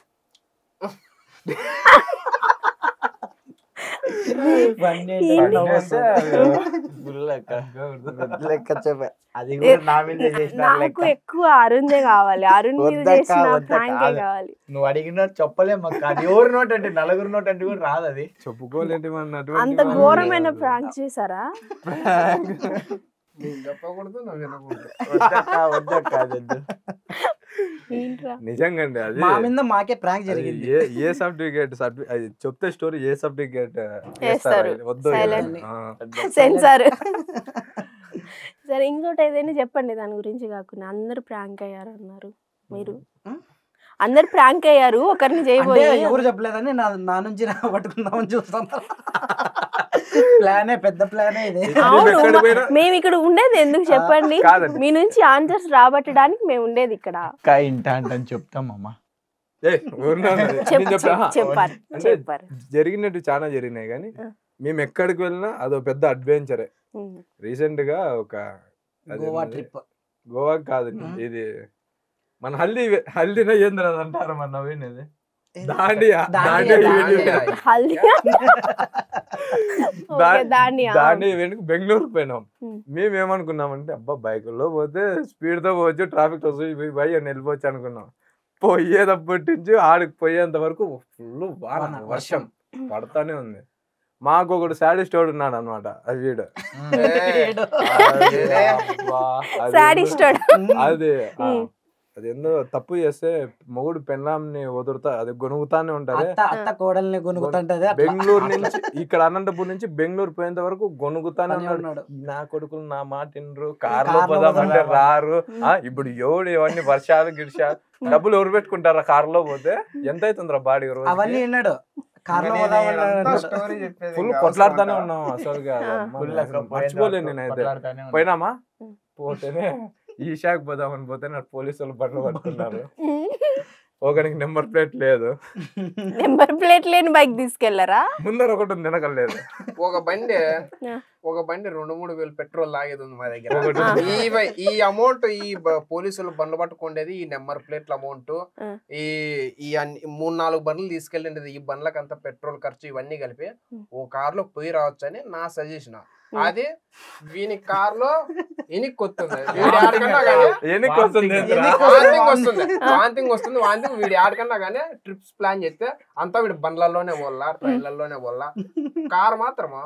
నాకు ఎక్కువ అరుణ్దే కావాలి, అరుణ్ మీద చేసిన ప్రాంకే కావాలి. నువ్వు అడిగిన చెప్పలేము అక్క, అది ఎవరి నోట్ అంటే నలుగురు నోట్ అంటే కూడా రాదు. అది చెప్పుకోలేంటి. అంత ఘోరమైన ప్రాంక్ చేశారా? నిజంగా అండి, అది మా మీద మాకే ప్రాంక్ జరిగింది. ఏ సర్టిఫికేట్ అది చెప్తే స్టోరీ ఏ సర్టిఫికేట్ వద్దు సెన్సార్. సరే ఇంకోటి ఏదైనా చెప్పండి దాని గురించి కాకుండా. అందరు ప్రాంక్ అయ్యారు అన్నారు, మీరు అందరు ప్రాంక్ అయ్యారు, ఒకరిని చేయబోయే ఎవరు చెప్పలేదని నా నుంచి పట్టుకుందామని చూస్తాం. ప్లానే, పెద్ద ప్లానే ఇది. మేము ఇక్కడ ఉండేది ఎందుకు చెప్పండి, మీ నుంచి ఆన్సర్స్ రాబట్టడానికి మేము ఉండేది ఇక్కడ. అని చెప్తామమ్మా. చెప్పారు జరిగినట్టు చాలా జరిగినాయి, కానీ మేము ఎక్కడికి వెళ్ళినా అదో పెద్ద అడ్వెంచరే. రీసెంట్ గా ఒక గోవా ట్రిప్, గోవా కాదు ఇది మన హల్దీనా ఏంద్ర అంటారు మన నవీనది, దాండియా బెంగళూరు పోయినాం. మేము ఏమనుకున్నామంటే అబ్బా బైకుల్లో పోతే స్పీడ్ తో పోవచ్చు, ట్రాఫిక్ పోయి అని వెళ్ళిపోవచ్చు అనుకున్నాం. పోయేటప్పటి నుంచి ఆడికి పోయేంత వరకు ఫుల్ వర్షం పడతానే ఉంది. మాకు ఒకడు సాడిస్ట్ వాడు ఉన్నాడు అనమాట. అది వీడు అది అది ఏందో తప్పు చేస్తే మొగుడు పెళ్ళాంని వదులుతా అది గొనుగుతానే ఉంటారే. అత్త కోడల్ని గొనుగుతుంటది అట్లా. బెంగళూరు నుంచి ఇక్కడ అనంతపూర్ నుంచి బెంగళూరు పోయేంత వరకు గొనుగుతానే పని ఉన్నాడు. ఉన్నాడు. నా కొడుకులు నా మాట వినరు, కార్లో కార్లో పోదామంటే పోదాం. రారు. ఇప్పుడు ఎవడు ఇవన్నీ వర్షాలు గిర్షాలు డబ్బులు ఎవరు పెట్టుకుంటారా కార్లో పోతే? ఎంత అవుతుందిరా బాడీ రోజు? అవన్నీ విన్నాడు. కార్లో ఫుల్ కొట్లాడుతానే ఉన్నాం అసలు. మర్చిపోలేను నేనైతే. పోయినామా పోతేనే ఈషాకి పోదామని పోతే నాకు పోలీసు వాళ్ళు బండ్లు పట్టుకున్నారు. ఒకరికి నెంబర్ ప్లేట్ లేదు, నెంబర్ ప్లేట్ లేని బైక్ తీసుకెళ్లరా? ముందర ఒకటి ఉంది వెనకలేదు. ఒక బండి 2-3 వేలు పెట్రోల్ లాగేది ఉంది మా దగ్గర. ఈ అమౌంట్ ఈ పోలీసులు బండ్లు పట్టుకుండేది, ఈ నెంబర్ ప్లేట్ల అమౌంట్, ఈ 3-4 బండ్లు తీసుకెళ్ళిండేది, ఈ బండ్లకు అంత పెట్రోల్ ఖర్చు ఇవన్నీ కలిపి ఓ కార్ లో పోయి రావచ్చు అని నా సజెషన్. అది వీని కార్ లో ఎనిక్కొస్తుంది, వాంతింగ్ వీడి ఆడకన్నా కానీ ట్రిప్స్ ప్లాన్ చేస్తే అంతా వీడి బండ్లలోనే పోల్లా, ట్రైన్లలోనే పోల్లా. కార్ మాత్రమా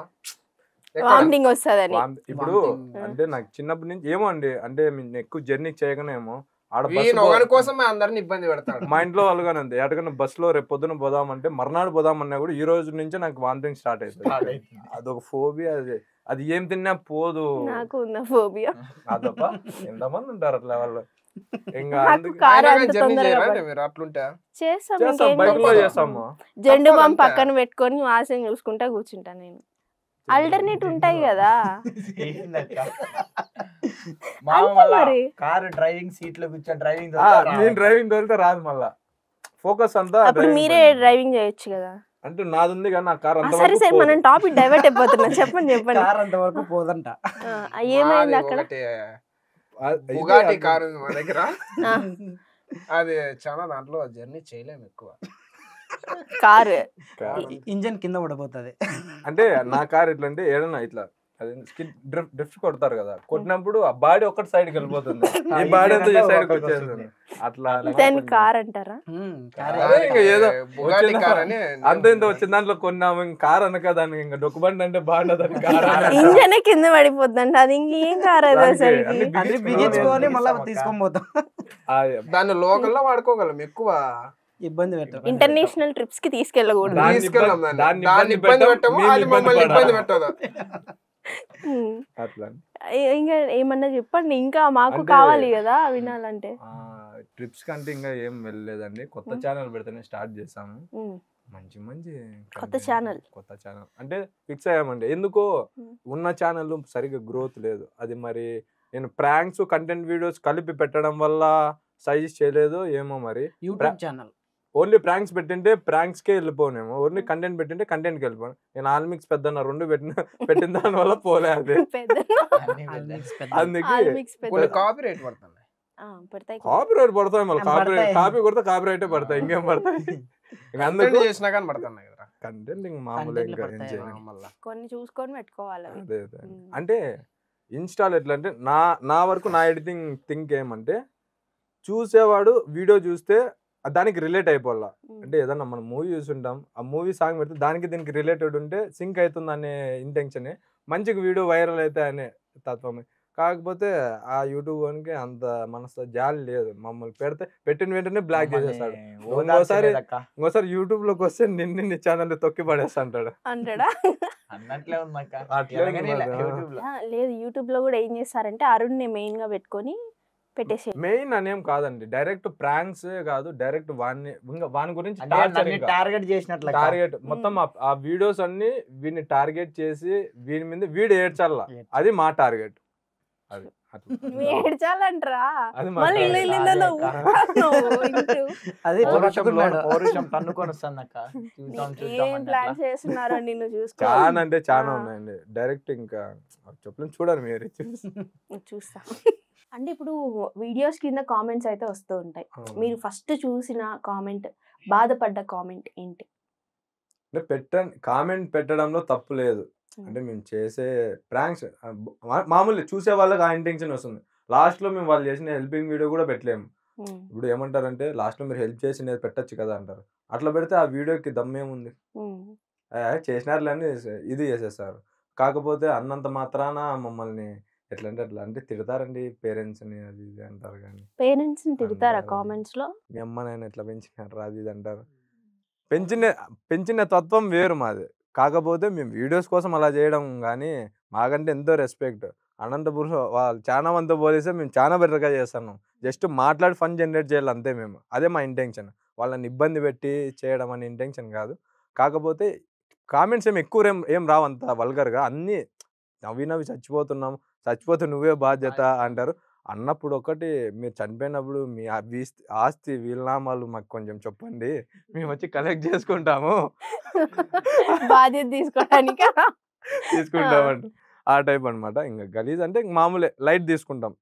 వామిటింగ్ వస్తుందని. ఇప్పుడు అంటే నాకు చిన్నప్పటి నుంచి ఏమో అండి, అంటే ఎక్కువ జర్నీ చేయగానేమో ఒకరి కోసమే అందరిని ఇబ్బంది పెడతాడు. మా ఇంట్లో వాళ్ళుగానే ఉంది. ఎక్కడికన్నా బస్సులో రేపు పొద్దున పోదామంటే మర్నాడు పోదామన్నా కూడా ఈ రోజు నుంచి నాకు వామిటింగ్ స్టార్ట్ అవుతుంది. అదొక ఫోబియా. అది ఏం తిన్నా పోదు. నాకు ఉన్న ఫోబియా. అదప్ప ఎంతమంది ఉంటారు అట్లా వాళ్ళు. ఇంకా మీరు అట్లుంటే చేస్తాం, బైక్ లో చేస్తాము. జెండు బాంబు పక్కన పెట్టుకొని వాసన చూసుకుంటా కూర్చుంటా నేను. ఆల్టర్నేట్ ఉంటాయి కదా. మరి కారు డ్రైవింగ్ సీట్ లో కూర్చొని డ్రైవింగ్ నేను డ్రైవింగ్ తోలితే రాదు మళ్ళా. ఫోకస్ అంతా అప్పుడు మీరే డ్రైవింగ్ చేయొచ్చు కదా. అంటే నాది ఉంది కానీ నా కార్ అంత సరే సరే మనం టాపిక్ డైవర్ట్ అయిపోతున్నాం. చెప్పండి. కార్ అంత వరకు పోదంట. ఏమైంది అక్కడ? బుగాటి కార్ ఉంది మా దగ్గర. అది చాలా దాంట్లో జర్నీ చేయలేము ఎక్కువ. కార్ ఇంజన్ కింద పడిపోతుంది. అంటే నా కార్ ఎట్లా అంటే ఏదన్నా ఇట్లా అది డ్రిఫ్ట్ కొడతారు కదా, కొట్టినప్పుడు ఆ బాడీ ఒక్కటి సైడ్ కి వెళ్ళిపోతుంది, ఈ బాడీ అంతా ఈ సైడ్ కి వచ్చేస్తుంది. అట్లా దాన్ని కార్ అంటారా? ఇంకా ఏదో అంత ఇంత వచ్చిన దాంట్లో కొన్నాము. కార్ అనక దానికి ఇంకా డొక్కుబండి అంటే బాగుండదు. ఇంజనే కింద పడిపోద్దంట. అది ఇంకేం కార్ అది అసలు. బిగించుకొని మళ్ళీ తీసుకొని పోతాం. దాన్ని లోకల్లో వాడుకోగలం, ఎక్కువ ఇబ్బంది పెట్టాం. ఇంటర్నేషనల్ ట్రిప్స్ కి తీసుకెళ్ళకూడదు. దాన్ని ఇబ్బంది పెట్టము, అది మమ్మల్ని ఇబ్బంది పెట్టదు. అట్లా ఇంకా ఏమన్నా చెప్పండి, ఇంకా మాకు కావాలి కదా వినాలంటే. ట్రిప్స్ కంటే ఇంకా ఏం వెళ్ళలేదండి. కొత్త ఛానల్ పెడితేనే స్టార్ట్ చేసాము. మంచి మంచి కొత్త ఛానల్ అంటే ఫిక్స్ అయ్యామండి. ఎందుకో ఉన్న ఛానల్ సరిగ్గా గ్రోత్ లేదు. అది మరి నేను ప్రాంక్స్ కంటెంట్ వీడియోస్ కలిపి పెట్టడం వల్ల సజెస్ట్ చేయలేదు ఏమో. మరి యూట్యూబ్ ఛానల్ ఓన్లీ ప్రాంక్స్ పెట్టింటే ప్రాంక్స్ కే వెళ్ళిపోనేమో, ఓన్లీ కంటెంట్ పెట్టింటే కంటెంట్ కి వెళ్ళిపోను. నేను ఆల్మిక్స్ పెద్దన్న 2 పెట్టిన దాని వల్ల పోలే. అది అందుకే కాపీరైట్ పడుతుంది. కాపీరైట్ పడతాయి. మళ్ళీ కాపీ కొడితే కాపీరైటే పడతాయి, ఇంకేం పడతాయి. అందుకు చేసినా కానీ పడుతున్నాయి కదా కంటెంట్. ఇంక మామూలు ఇంకా ఏం చేయాలి, కొన్ని చూసుకొని పెట్టుకోవాలి. అదే అంటే ఇన్స్టాల్ ఎట్లా అంటే నా వరకు నా ఎడిటింగ్ థింక్ ఏమంటే చూసేవాడు వీడియో చూస్తే దానికి రిలేట్ అయిపోవాలా. అంటే ఏదన్నా మనం మూవీ చూసుంటాం, ఆ మూవీ సాంగ్ పెడితే దానికి దీనికి రిలేటెడ్ ఉంటే సింక్ అవుతుంది అనే ఇంటెన్షనే. మంచిగా వీడియో వైరల్ అయితే అనే తత్వమే. కాకపోతే ఆ యూట్యూబ్ వానికి అంత మనసు జాలి లేదు. మమ్మల్ని పెట్టిన వెంటనే బ్లాక్ చేసేస్తాడు. ఇంకోసారి యూట్యూబ్ లోకి వస్తే నిన్ను ఛానల్ తొక్కి పడేస్తాడు అంటాడా? లేదు, యూట్యూబ్ లో కూడా ఏం చేస్తారంటే అరుణ్ ని మెయిన్ గా పెట్టుకొని పెట్టేసి. మెయిన్ అనేం కాదండి, డైరెక్ట్ ప్రాంక్స్ కాదు, డైరెక్ట్ వాని గురించి టార్గెట్ చేసినట్లు. టార్గెట్ మొత్తం ఆ వీడియోస్ అన్ని వీడిని టార్గెట్ చేసి వీడి మీద వీడు ఏడ్చాల. అది మా టార్గెట్. అది ఏడ్చాలంటారా? చాలా అంటే చాలా ఉన్నాయండి. డైరెక్ట్ ఇంకా చెప్పలేం, చూడండి మీరు చూస్తా. అంటే ఇప్పుడు వీడియోస్ కింద కామెంట్స్ అయితే వస్తూ ఉంటాయి. మీరు ఫస్ట్ చూసిన కామెంట్, బాధపడ్డ కామెంట్ ఏంటి? కామెంట్ పెట్టడంలో తప్పు లేదు. అంటే మేము చేసే ప్రాంక్స్ మామూలు చూసే వాళ్ళకి ఆ ఇంటెన్షన్ వస్తుంది. లాస్ట్ లో మేము వాళ్ళు చేసిన హెల్పింగ్ వీడియో కూడా పెట్టలేము. ఇప్పుడు ఏమంటారంటే లాస్ట్ లో మీరు హెల్ప్ చేసి పెట్టచ్చు కదా అంటారు. అట్లా పెడితే ఆ వీడియోకి దమ్మేముంది, చేసినారులే అని ఇది చేసేస్తారు. కాకపోతే అన్నంత మాత్రాన మమ్మల్ని ఎట్లా అంటే అట్లా అంటే తిడతారండి పేరెంట్స్ని అది ఇది అంటారు కానీ పేరెంట్స్ని తిడతారా అంటారు. కామెంట్స్లో? మీ అమ్మ నాయన ఎట్లా పెంచినారు అది ఇది అంటారు. పెంచిన పెంచిన తత్వం వేరు మాది. కాకపోతే మేము వీడియోస్ కోసం అలా చేయడం గానీ, మాకంటే ఎంతో రెస్పెక్ట్. అనంతపూర్ వాళ్ళు చాలా మందితో పోలిస్తే మేము చాలా బెటర్‌గా చేస్తున్నాం. జస్ట్ మాట్లాడి ఫన్ జనరేట్ చేయాలి అంతే మేము. అదే మా ఇంటెన్షన్. వాళ్ళని ఇబ్బంది పెట్టి చేయడం అనే ఇంటెన్షన్ కాదు. కాకపోతే కామెంట్స్ ఏం రావు అంత వల్గర్‌గా. అన్నీ నవ్వి నవ్వి చచ్చిపోతున్నాం. చచ్చిపోతే నువ్వే బాధ్యత అంటారు. అన్నప్పుడు ఒకటి మీరు చనిపోయినప్పుడు మీ ఆస్తి వీలునామాలు మాకు కొంచెం చెప్పండి. మేమొచ్చి కలెక్ట్ చేసుకుంటాము. బాధ్యత తీసుకోవడానికా? తీసుకుంటామంట. ఆ టైప్ అన్నమాట. ఇంక గలీజ్ అంటే మామూలే లైట్ తీసుకుంటాం.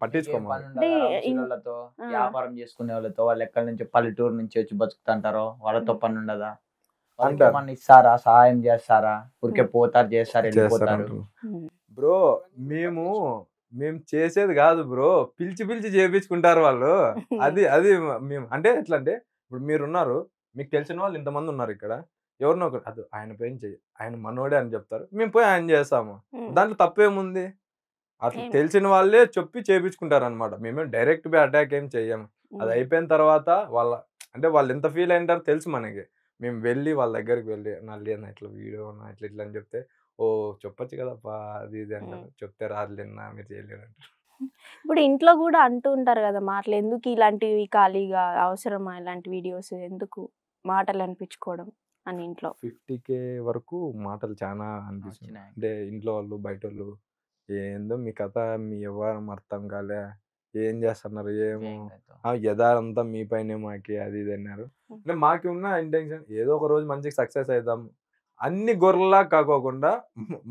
పట్టించుకోము. అంటే ముసలోళ్ళతో వ్యాపారం చేసుకునే వాళ్ళతో వాళ్ళు ఎక్కడి నుంచి పల్లెటూరు నుంచి వచ్చి బతుకుతుంటారో వాళ్ళతో పని ఉండదా? వాళ్ళకి అంటారు. ఏమన్నా ఇస్తారా? సహాయం చేస్తారా? ఊరికే పోతారు చేస్తారు వెళ్ళిపోతారు. చేస్తారంటారు. బ్రో మేము చేసేది కాదు బ్రో. పిలిచి చేపించుకుంటారు వాళ్ళు. అది మేము అంటే ఎట్లా అంటే ఇప్పుడు మీరున్నారు. మీకు తెలిసిన వాళ్ళు ఇంతమంది ఉన్నారు ఇక్కడ. ఎవరినో ఒకరు అది ఆయన పైన చెయ్యి. ఆయన మనోడే అని చెప్తారు. మేము పోయి ఆయన చేస్తాము. దాంట్లో తప్పేముంది? అట్లా తెలిసిన వాళ్ళే చెప్పి చేపించుకుంటారనమాట. మేమేం డైరెక్ట్ బై అటాక్ ఏం చెయ్యము. అది అయిపోయిన తర్వాత అంటే వాళ్ళు ఎంత ఫీల్ అయింటారో తెలుసు మనకి. మేము వెళ్ళి వాళ్ళ దగ్గరికి వెళ్ళి నల్లేనా ఇట్లా వీడియో ఇట్లా అని చెప్తే చెప్పొచ్చు కదప్పా అది ఇది అంటారు. చెప్తే రాదులేనా మీరు చేయలేరు అంటారు. ఇప్పుడు ఇంట్లో కూడా అంటూ ఉంటారు కదా మాటలు, ఎందుకు ఇలాంటివి ఖాళీగా అవసరమా ఇలాంటి వీడియోస్, ఎందుకు మాటలు అనిపించుకోవడం అని ఇంట్లో? 50K వరకు మాటలు చాలా అనిపిస్తుంది. వచ్చినాయి. అంటే ఇంట్లో వాళ్ళు బయటోళ్ళు ఏందో మీ కథ మీ వ్యవహారం అర్థం కాలే ఏం చేస్తున్నారు ఏమో యథారంతా మీ పైనే మాకి అది ఇది అన్నారు. అంటే మాకి ఉన్న ఇంటెన్షన్ ఏదో ఒక రోజు మంచిగా సక్సెస్ అవుతాం. అన్ని గొర్రెలా కాకోకుండా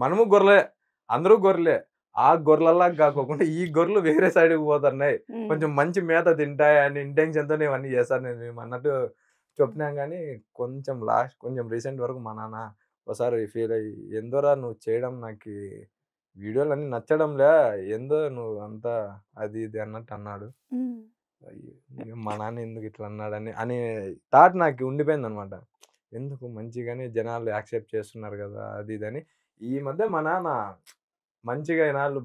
మనము గొర్రెలే, అందరూ గొర్రెలే. ఆ గొర్రెలలా కాకోకుండా ఈ గొర్రెలు వేరే సైడ్కి పోతున్నాయి, కొంచెం మంచి మేత తింటాయి అని ఇంటెన్షన్తో ఇవన్నీ చేశాను నేను. మేము అన్నట్టు చెప్పినాం కానీ కొంచెం రీసెంట్ వరకు మా నాన్న ఒకసారి ఫీల్ అయ్యి ఎందోరా నువ్వు చేయడం నాకు వీడియోలు అన్నీ నచ్చడంలే, ఏందో నువ్వు అంతా అది ఇది అన్నట్టు అన్నాడు. మా నాన్న ఎందుకు ఇట్లా అన్నాడని అనే థాట్ నాకు ఉండిపోయింది అనమాట. ఎందుకు మంచిగానే జనాలు యాక్సెప్ట్ చేస్తున్నారు కదా అది ఇదని. ఈ మధ్య మా నాన్న మంచిగా ఈనాళ్ళు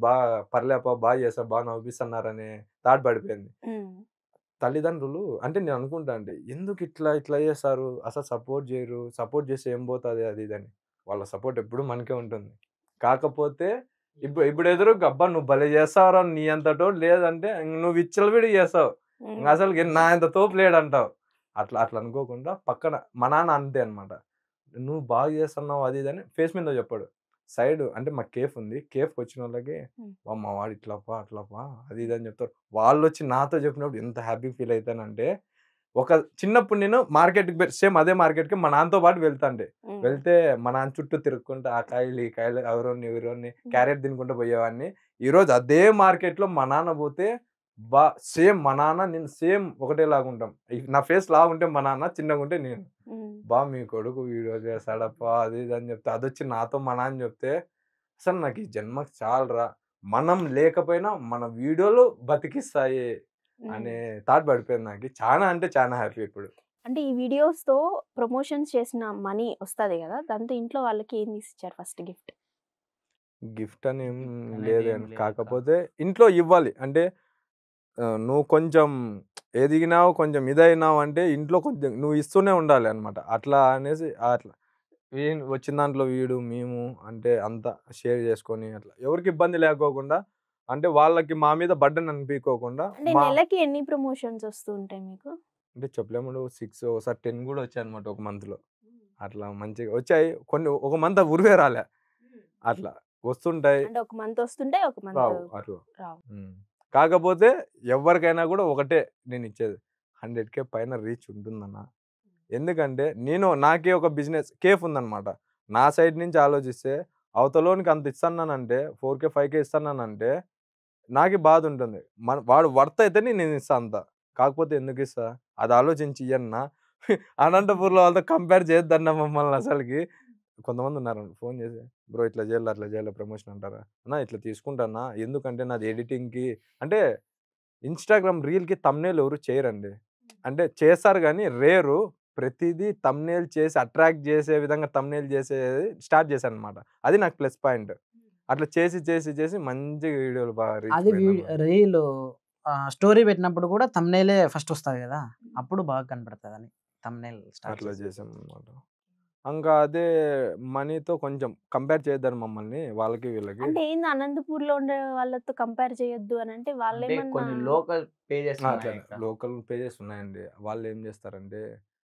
పర్లేపా బాగా చేస్తారు బాగా నవ్విస్తున్నారనే థాట్ పడిపోయింది. తల్లిదండ్రులు అంటే నేను అనుకుంటా అంటే ఎందుకు ఇట్లా చేస్తారు, అసలు సపోర్ట్ చేయరు, సపోర్ట్ చేస్తే ఏం పోతుంది అది ఇదని. వాళ్ళ సపోర్ట్ ఎప్పుడు మనకే ఉంటుంది. కాకపోతే ఇప్పుడు ఎదురుగా అబ్బా నువ్వు భలే చేస్తావురా నీ అంతటో లేదంటే నువ్వు విచ్చలవిడి చేస్తావు, అసలు నా అంత తోపు లేడంటావు. అట్లా అనుకోకుండా పక్కన మా నాన్న అంతే అనమాట. నువ్వు బాగా చేస్తున్నావు అది ఇదని ఫేస్ మీద చెప్పాడు. సైడ్ అంటే మా కేఫ్ ఉంది, కేఫ్కి వచ్చిన వాళ్ళకి మా వాడు ఇట్లాపా అట్లాపా అది ఇది అని చెప్తారు. వాళ్ళు వచ్చి నాతో చెప్పినప్పుడు ఎంత హ్యాపీ ఫీల్ అవుతానంటే, చిన్నప్పుడు నేను మార్కెట్కి సేమ్ అదే మార్కెట్కి మా నాన్నతో పాటు వెళ్తే మా నాన్న చుట్టూ తిరుక్కుంటా ఆ కాయలు ఈ కాయలు ఎవరోని క్యారెట్ తినుకుంటూ పోయేవాడిని. ఈరోజు అదే మార్కెట్లో మా నాన్న పోతే సేమ్ మా నాన్న నేను సేమ్ ఒకటేలాగా ఉంటాం. నా ఫేస్ లాగుంటే మా నాన్న, చిన్నగా ఉంటే నేను. మీ కొడుకు వీడియో చేస్తాడప్పా అది ఇది అని చెప్తే అదొచ్చి నాతో మా నాన్న చెప్తే అసలు నాకు ఈ జన్మకి చాలరా, మనం లేకపోయినా మన వీడియోలు బతికిస్తాయి అనే థాట్ పడిపోయింది నాకు. చాలా అంటే చాలా హ్యాపీ ఇప్పుడు. అంటే ఈ వీడియోస్తో ప్రమోషన్స్ చేసిన మనీ వస్తుంది కదా, దాంతో ఇంట్లో వాళ్ళకి ఏం తీసిచ్చారు ఫస్ట్ గిఫ్ట్? గిఫ్ట్ అని ఏం లేదండి. కాకపోతే ఇంట్లో ఇవ్వాలి అంటే నువ్వు కొంచెం ఎదిగినావు కొంచెం ఇదైనావు అంటే ఇంట్లో కొంచెం నువ్వు ఇస్తూనే ఉండాలి అనమాట. అట్లా అనేసి అట్లా వచ్చిన దాంట్లో మేము అంటే అంతా షేర్ చేసుకొని అట్లా ఎవరికి ఇబ్బంది లేకోకుండా, అంటే వాళ్ళకి మా మీద బర్డెన్ అనిపించుకోకుండా. అంటే నెలకి ఎన్ని ప్రమోషన్స్ వస్తూ ఉంటాయి మీకు? అంటే చెప్పలేము 6 ఒకసారి 10 కూడా వచ్చాయి అనమాట ఒక మంత్లో. అట్లా మంచిగా వచ్చాయి. కొన్ని ఒక మంత్ ఉరివే రాలే, అట్లా వస్తుంటాయి. అంటే ఒక మంత్ వస్తుంటాయి, ఒక మంత్ అట్లా రావు. కాకపోతే ఎవరికైనా కూడా ఒకటే నేను ఇచ్చేది, 100K పైన రీచ్ ఉంటుందన్న. ఎందుకంటే నాకే ఒక బిజినెస్ కేఫ్ ఉందన్నమాట. నా సైడ్ నుంచి ఆలోచిస్తే అవతలోనికి అంత ఇస్తున్నానంటే 4K 5K ఇస్తున్నానంటే నాకు బాధ ఉంటుంది. వాడు వర్త్ అయితేనే నేను ఇస్తా అంత. కాకపోతే ఎందుకు ఇస్తా అది ఆలోచించి ఇయ్యన్నా. అనంతపూర్లో వాళ్ళతో కంపేర్ చేయొద్దన్న మమ్మల్ని అసలుకి. కొంతమంది ఉన్నారు ఫోన్ చేసి బ్రో ఇట్లా చేయాలి అట్లా చేయాలి ప్రమోషన్ అంటారా అన్నా, ఇట్లా తీసుకుంటానా ఎందుకంటే నాది ఎడిటింగ్కి అంటే ఇన్స్టాగ్రామ్ రీల్కి తమ్నేల్ ఎవరు చేయరండి. అంటే చేస్తారు కానీ రేరు. ప్రతిదీ తమ్నేల్ చేసి అట్రాక్ట్ చేసే విధంగా తమ్నేల్ చేసేది స్టార్ట్ చేశాను అనమాట. అది నాకు ప్లస్ పాయింట్. అట్లా చేసి చేసి చేసి మంచిగా వీడియోలు బాగా అది రీచ్ రీల్ స్టోరీ పెట్టినప్పుడు కూడా thumbnail ఫస్ట్ వస్తుంది కదా, అప్పుడు బాగా కనపడుతుంది అని thumbnail స్టార్ట్ అట్లా చేసాం అనమాట. ఇంకా అదే మనీతో కొంచెం కంపేర్ చేద్దాం మమ్మల్ని వాళ్ళకి వీళ్ళకి. అంటే ఏంది అనంతపూర్లో ఉండే వాళ్ళతో కంపేర్ చేయొద్దు అని అంటే వాళ్ళు అంటే ఏమన్నా కొన్ని లోకల్ పేజెస్ లోకల్ పేజెస్ ఉన్నాయండి. వాళ్ళు ఏం చేస్తారంటే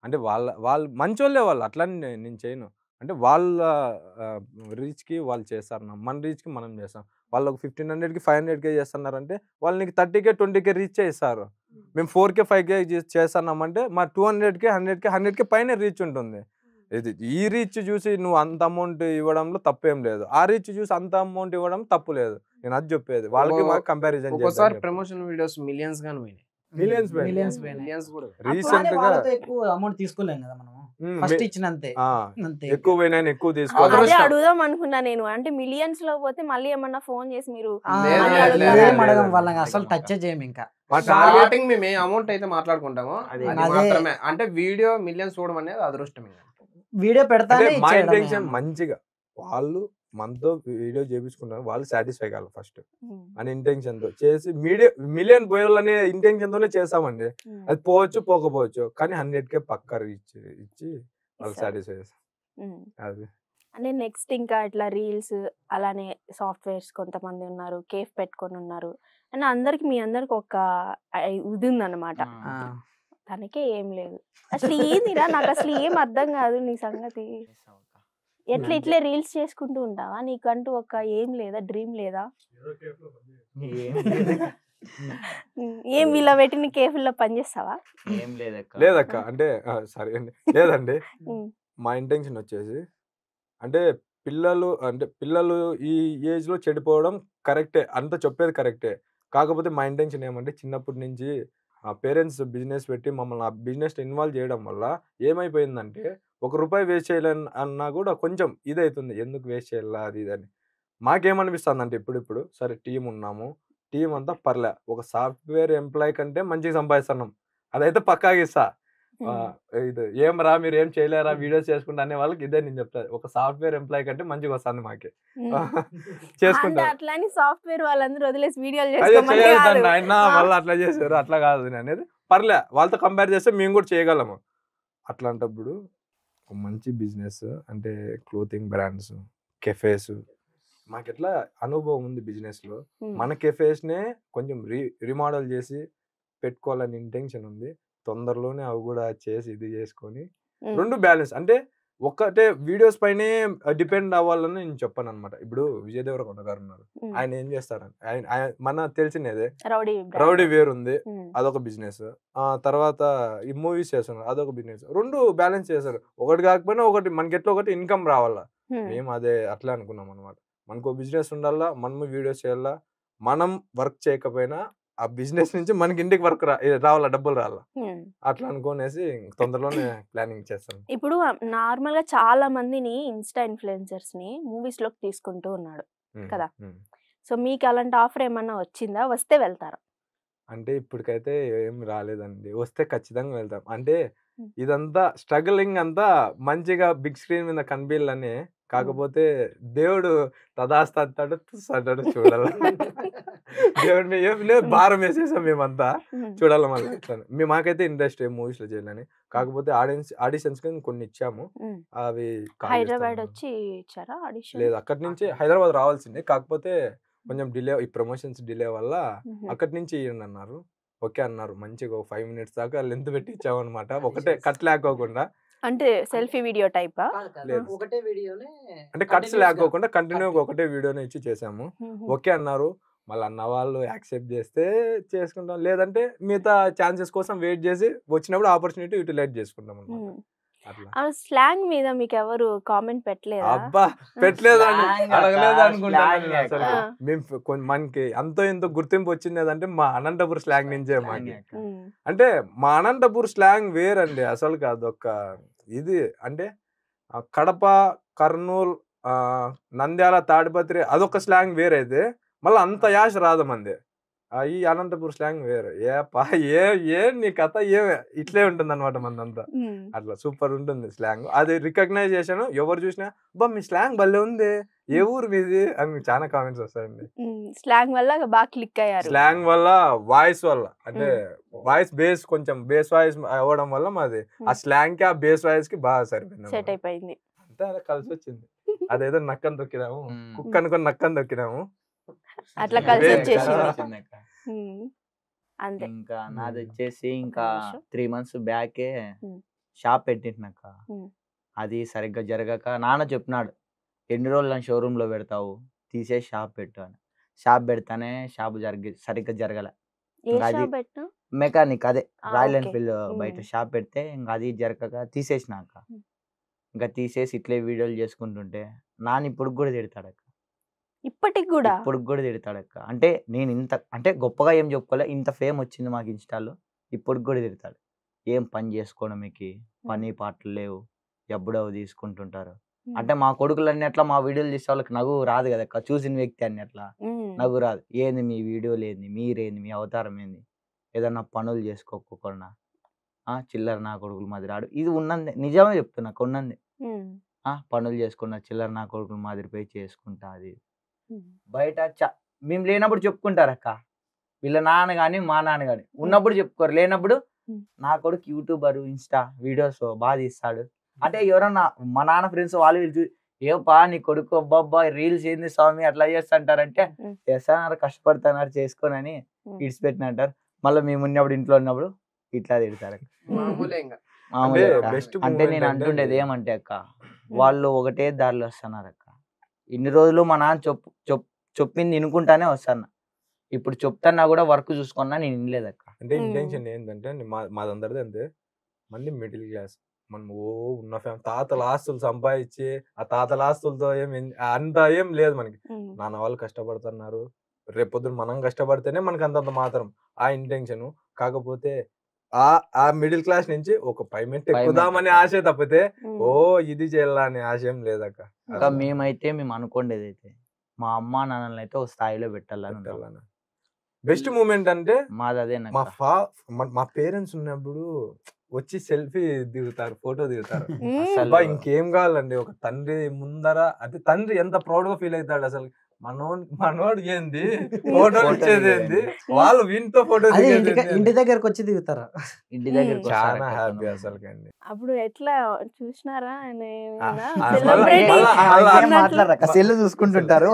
అంటే వాళ్ళు మంచోళ్ళే, వాళ్ళు అట్లని నేను చేయను. అంటే వాళ్ళ రీచ్కి వాళ్ళు చేస్తారు, మన రీచ్కి మనం చేస్తాం. వాళ్ళకు 1500కి 500K చేస్తున్నారంటే వాళ్ళు నీకు 30K 20K రీచ్ ఇస్తారు. మేము 4K 5K చేస్తున్నామంటే మా 200K 100K పైన రీచ్ ఉంటుంది. ఇది ఈ రీచ్ చూసి నువ్వు అంత అమౌంట్ ఇవ్వడంలో తప్పేం లేదు, ఆ రీచ్ చూసి అంత అమౌంట్ ఇవ్వడం తప్పు లేదు. నేను అది చెప్పేది వాళ్ళకి మాకు కంపారిజన్. ఒకసారి ప్రమోషన్ వీడియోస్ మిలియన్స్ గాని పోయినాయి, మిలియన్స్ మిలియన్స్ కూడా. రీసెంట్ గా ఎక్కువ అమౌంట్ తీసుకోలేం కదా మనము, ఫస్ట్ ఇచ్చినంతే అంతే. ఎక్కువ పోయినా ఎక్కువ అదే తీసుకోవాలి. అడుగుదాం అనుకున్నా నేను. అంటే మిలియన్స్ లో పోతే మళ్ళీ ఏమన్నా ఫోన్ చేసి మీరు లేదు, మళ్ళీ లేదు, అడుగుతారా? లేదు. ఏం అడగం వాళ్ళకి, అసలు టచ్ చేయం ఇంకా. స్టార్టింగ్ మేము ఏ అమౌంట్ అయితే మాట్లాడుకుంటామో అదే. అది మాత్రమే. అంటే వీడియో మిలియన్స్ చూడడం అనేది అదృష్టం. వీడియో అంటే పెడతానే మా ఇచ్చేయడమే ఇంటెన్షన్ అన్న. మంచిగా వాళ్ళు మనతో వీడియో చేపించుకుంటారు, వాళ్ళు సాటిస్ఫై కావాలి ఫస్ట్ అని ఇంటెన్షన్ తో చేసి మిలియన్ పోయాలనే ఇంటెన్షన్ తోనే చేస్తామండి. అది పోవచ్చు పోకపోవచ్చు, కానీ 100K పక్కా రీచ్ ఇచ్చి వాళ్ళు సాటిస్ఫై చేస్తాం. అది అంటే నెక్స్ట్ ఇంకా ఇట్లా రీల్స్ అలానే సాఫ్ట్వేర్స్ కొంతమంది ఉన్నారు, కేఫ్ పెట్టుకొని ఉన్నారు అని అందరికి మీ అందరికి ఒక ఇది ఉందన్నమాట. తనకే ఏం లేదు. అసలు ఏందిరా నాకు అసలు ఏం అర్థం కాదు నీ సంగతి. ఎట్లా ఇట్లే రీల్స్ చేసుకుంటూ ఉంటావా? నీకంటూ ఒక ఏం లేదా, డ్రీమ్ లేదా? ఏం వీళ్ళ పెట్టిన కేఫ్లో పనిచేస్తావా? ఏం లేదక్క. అంటే సరే అండి, లేదండి. మా ఇంటెన్షన్ వచ్చేసి అంటే పిల్లలు ఈ ఏజ్ లో చెడిపోవడం కరెక్టే, అంత చెప్పేది కరెక్టే. కాకపోతే మా ఇంటెన్షన్ ఏమంటే చిన్నప్పటి నుంచి పేరెంట్స్ బిజినెస్ పెట్టి మమ్మల్ని ఆ బిజినెస్ ఇన్వాల్వ్ చేయడం వల్ల ఏమైపోయిందంటే ₹1 వేస్ట్ చేయాలని అన్నా కూడా కొంచెం ఇదవుతుంది, ఎందుకు వేస్ట్ చేయాలా అది ఇదని. మాకేమనిపిస్తుంది అంటే ఇప్పుడు సరే టీం ఉన్నాము, టీం అంతా పర్లే, ఒక సాఫ్ట్వేర్ ఎంప్లాయ్ కంటే మంచిగా సంపాదిస్తున్నాం, అదైతే పక్కాగా ఇస్తా. ఇది ఏం రా మీరు ఏం చేయలేరా వీడియోస్ చేసుకుంటా అనే వాళ్ళకి ఇదే నేను చెప్తాను, ఒక సాఫ్ట్వేర్ ఎంప్లాయ్ కంటే మంచిగా వస్తుంది మాకే చేసుకుంటా. అట్లా అని సాఫ్ట్వేర్ వాళ్ళందరూ వదిలేసి వీడియోలు అదే చేసుకోమని చేయొద్దండి కాదు. ఆయన, వాళ్ళు అట్లా చేశారు అట్లా కాదు అనేది. పర్లే వాళ్ళతో కంపేర్ చేస్తే మేము కూడా చేయగలము. అట్లాంటప్పుడు ఒక మంచి బిజినెస్ అంటే క్లోతింగ్ బ్రాండ్స్, కెఫేస్, మాకు ఎట్లా అనుభవం ఉంది బిజినెస్ లో. మన కెఫేస్ నే కొంచెం రీమోడల్ చేసి పెట్టుకోవాలని ఇంటెన్షన్ ఉంది. తొందరలోనే అవి కూడా చేసి ఇది చేసుకొని రెండు బ్యాలెన్స్. అంటే ఒక్కటే వీడియోస్ పైనే డిపెండ్ అవ్వాలని నేను చెప్పాను అనమాట. ఇప్పుడు విజయ్ దేవరకొండ గారు ఉన్నారు, ఆయన ఏం చేస్తారని ఆయన మన తెలిసినదే రౌడీ వేర్ ఉంది, అదొక బిజినెస్. తర్వాత ఈ మూవీస్ చేస్తున్నారు, అదొక బిజినెస్. రెండు బ్యాలెన్స్ చేస్తారు, ఒకటి కాకపోయినా ఒకటి మనకి ఎట్లా ఒకటి ఇన్కమ్ రావాలా. మేము అదే అట్లా అనుకున్నాం అనమాట. మనకు బిజినెస్ ఉండాలా, మనము వీడియోస్ చేయాలా, మనం వర్క్ చేయకపోయినా ఆ బిజినెస్ నుంచి మనకి ఇంటికి వర్క్ రావాలా, డబ్బులు రావాలా, అట్లా అనుకునేసి తొందరలోనే ప్లానింగ్ చేస్తాం. ఇప్పుడు నార్మల్ గా చాలా మందిని ఇన్స్టా ఇన్ఫ్లుయెన్సర్స్ ని మూవీస్ లోకి తీసుకుంటూ ఉన్నాడు కదా. సో మీకు అలాంటి ఆఫర్ ఏమన్నా వచ్చిందా? వస్తే వెళ్తారా? అంటే ఇప్పటికైతే ఏం రాలేదండి, వస్తే ఖచ్చితంగా వెళ్తాం. అంటే ఇదంతా స్ట్రగలింగ్ అంతా మంచిగా బిగ్ స్క్రీన్ మీద కనిపించాలని. కాకపోతే దేవుడు తదాస్త అంటాడు అంటాడు, చూడాలి. దేవుడిని ఏం లేదు భారం వేసేసాం మేమంతా, చూడాలి మళ్ళీ. మేము మాకైతే ఇంట్రెస్ట్ మూవీస్ లో చేయాలని. కాకపోతే ఆడిషన్స్ కొన్ని ఇచ్చాము, అవి హైదరాబాద్ వచ్చి ఇచ్చారా ఆడిషన్? లేదు, అక్కడి నుంచి హైదరాబాద్ రావాల్సిందే. కాకపోతే కొంచెం డిలే, ఈ ప్రమోషన్స్ డిలే వల్ల అక్కడి నుంచి ఇవ్వండి అన్నారు. ఓకే అన్నారు. మంచిగా 5 minutes దాకా లెంత్ పెట్టి ఇచ్చామన్నమాట, ఒకటే కట్ లేకోకుండా. అంటే సెల్ఫీ వీడియో టైపా? ఒకటే వీడియోనే అంటే కట్స్ లేకోకుండా కంటిన్యూగా ఒకటే వీడియోనే ఇచ్చి చేసాము. ఓకే అన్నారు. మళ్ళీ అన్న వాళ్ళు యాక్సెప్ట్ చేస్తే చేసుకుంటాం, లేదంటే మిగతా ఛాన్సెస్ కోసం వెయిట్ చేసి వచ్చినప్పుడు ఆపర్చునిటీ యూటిలైజ్ చేసుకుంటాం అన్నమాట. స్లాంగ్ మీద మీకు ఎవరు కామెంట్ పెట్టలేదా? అబ్బా పెట్టలేదండి, అడగలేదు అనుకుంటాను. మేము మనకి అంతో ఎంతో గుర్తింపు వచ్చింది ఏదంటే మా అనంతపూర్ స్లాంగ్ నుంచే. మాకి అంటే మా అనంతపూర్ స్లాంగ్ వేరండి అసలు కాదు. ఒక ఇది అంటే కడప, కర్నూలు, నంద్యాల, తాడిపత్రి అదొక స్లాంగ్ వేరైతే మళ్ళీ అంత యాష రాదు మంది. ఈ అనంతపూర్ స్లాంగ్ వేరే. ఏ నీ కథ ఏమే ఇట్లే ఉంటుంది అనమాట మనదంతా. అట్లా సూపర్ ఉంటుంది స్లాంగ్. అది రికగ్నైజ్ చేశాను. ఎవరు చూసినా బా మీ స్లాంగ్ భలే ఉంది, ఏ ఊరు మీది అని చాలా కామెంట్స్ వస్తాయండి. స్లాంగ్ వల్ల బాగా క్లిక్ అయ్యారు. స్లాంగ్ వల్ల, వాయిస్ వల్ల, అంటే వాయిస్ బేస్ కొంచెం బేస్ వాయిస్ అవ్వడం వల్ల మాది ఆ స్లాంగ్ కి ఆ బేస్ వాయిస్ కి బాగా సరిపోయింది, సెట్ అయిపోయింది. అంతే అలా కలిసి వచ్చింది. అదేదో నక్కని తొక్కినాము, కుక్క అనుకుని నక్కని తొక్కినాము, అట్లా కలిసి వచ్చేసింది. అంతే. ఇంకా నాది వచ్చేసి ఇంకా 3 months బ్యాకే షాప్ పెట్టినాక అది సరిగ్గా జరగక నాన్న చెప్పినాడు, ఎన్ని రోజులు నన్ను షోరూమ్ లో పెడతావు, తీసేసి షాప్ పెట్టు అని. షాప్ పెడతానే షాప్ సరిగ్గా జరగలే. మెకానిక్ అదే రాయల్ ఎన్ఫీల్డ్ బయట షాప్ పెడితే ఇంకా అది జరగక తీసేసినాక ఇంకా తీసేసి ఇట్లే వీడియోలు చేసుకుంటుంటే నాన్న ఇప్పుడు కూడా తిడతాడక్క. ఇప్పటికి కూడా తిడతాడక్క. అంటే నేను ఇంత అంటే గొప్పగా ఏం చెప్పుకోలే, ఇంత ఫేమ్ వచ్చింది మాకు ఇన్స్టాలో, ఇప్పుడు కూడా తిడతాడు. ఏం పని చేసుకోవడం, మీకు పని పాటలు లేవు, ఎప్పుడవు తీసుకుంటుంటారు అంటే. మా కొడుకులన్నీ అట్లా మా వీడియోలు చేసే వాళ్ళకి నవ్వు రాదు కదక్క, చూసిన వ్యక్తి అన్ని అట్లా నవ్వు రాదు. ఏంది మీ వీడియోలు ఏంది, మీరేంది, మీ అవతారం ఏంది, ఏదన్నా పనులు చేసుకోకుండా చిల్లర నా కొడుకులు మాది రాడు. ఇది ఉన్నది, నిజమే చెప్తున్నా, ఉన్నది. పనులు చేసుకున్న చిల్లర నా కొడుకులు మాదిరి పోయి చేసుకుంటా. అది బయట మేము లేనప్పుడు చెప్పుకుంటారక్క, వీళ్ళ నాన్న గాని మా నాన్న గాని. ఉన్నప్పుడు చెప్పుకోరు, లేనప్పుడు నా కొడుకు యూట్యూబర్, ఇన్స్టా వీడియోస్ బాగా తీస్తాడు అంటే ఎవరన్నా మా నాన్న ఫ్రెండ్స్ వాళ్ళు వీళ్ళు ఏపా నీ కొడుకు అబ్బాబ్బా రీల్స్ ఏంది స్వామి అట్లా చేస్తుంటారంటే, చేస్తున్నారు కష్టపడుతున్నారు చేసుకోనని ఇడిచిపెట్టినంటారు. మళ్ళీ మేము ఉన్నప్పుడు ఇంట్లో ఉన్నప్పుడు ఇట్లా తిడతారు. అంటే నేను అంటుండేది ఏమంటే అక్క, వాళ్ళు ఒకటే దారిలో వస్తున్నారు అక్క. ఇన్ని రోజులు మా నాన్న చెప్పింది వినుకుంటానే వస్తాను, ఇప్పుడు చెప్తాన్నా కూడా వర్క్ చూసుకున్నా నేను వినలేదక్క. అంటే ఇంటెన్షన్ ఏంటంటే మాదందరిది అంతే, మళ్ళీ మిడిల్ క్లాస్, మనం ఉన్న ఫ్యామిలీ, తాతల ఆస్తులు సంపాదించి ఆ తాతల ఆస్తులతో అంత ఏం లేదు మనకి. నాన్న వాళ్ళు కష్టపడుతున్నారు, రేపొద్దున మనం కష్టపడితేనే మనకి అంతంత మాత్రం ఆ ఇంటెన్షన్. కాకపోతే ఆ మిడిల్ క్లాస్ నుంచి ఒక పైమెంట్ ఎక్కుదామని ఆశ తప్పితే ఇది చేయాలని ఆశయం లేదక్క. మేము అనుకోండేది అయితే మా అమ్మ నాన్నలు అయితే ఒక స్థాయిలో పెట్టాలని. బెస్ట్ మూమెంట్ అంటే మాది అదే. మా పేరెంట్స్ ఉన్నప్పుడు వచ్చి సెల్ఫీ దిగుతారు, ఫోటో దిగుతారు. ఇంకేం కావాలండి, ఒక తండ్రి ముందర అంటే తండ్రి ఎంత ప్రౌడ్ గా ఫీల్ అవుతాడు అసలు. మనోడు ఏంది ఫోటో ఇచ్చేది ఏంది, వాళ్ళు వీటితో ఫోటో ఇంటి దగ్గరకు వచ్చి దిగుతారా, ఇంటి దగ్గర చాలా హ్యాపీ అసలు. అప్పుడు ఎట్లా చూసినారా సెల్ చూసుకుంటుంటారు,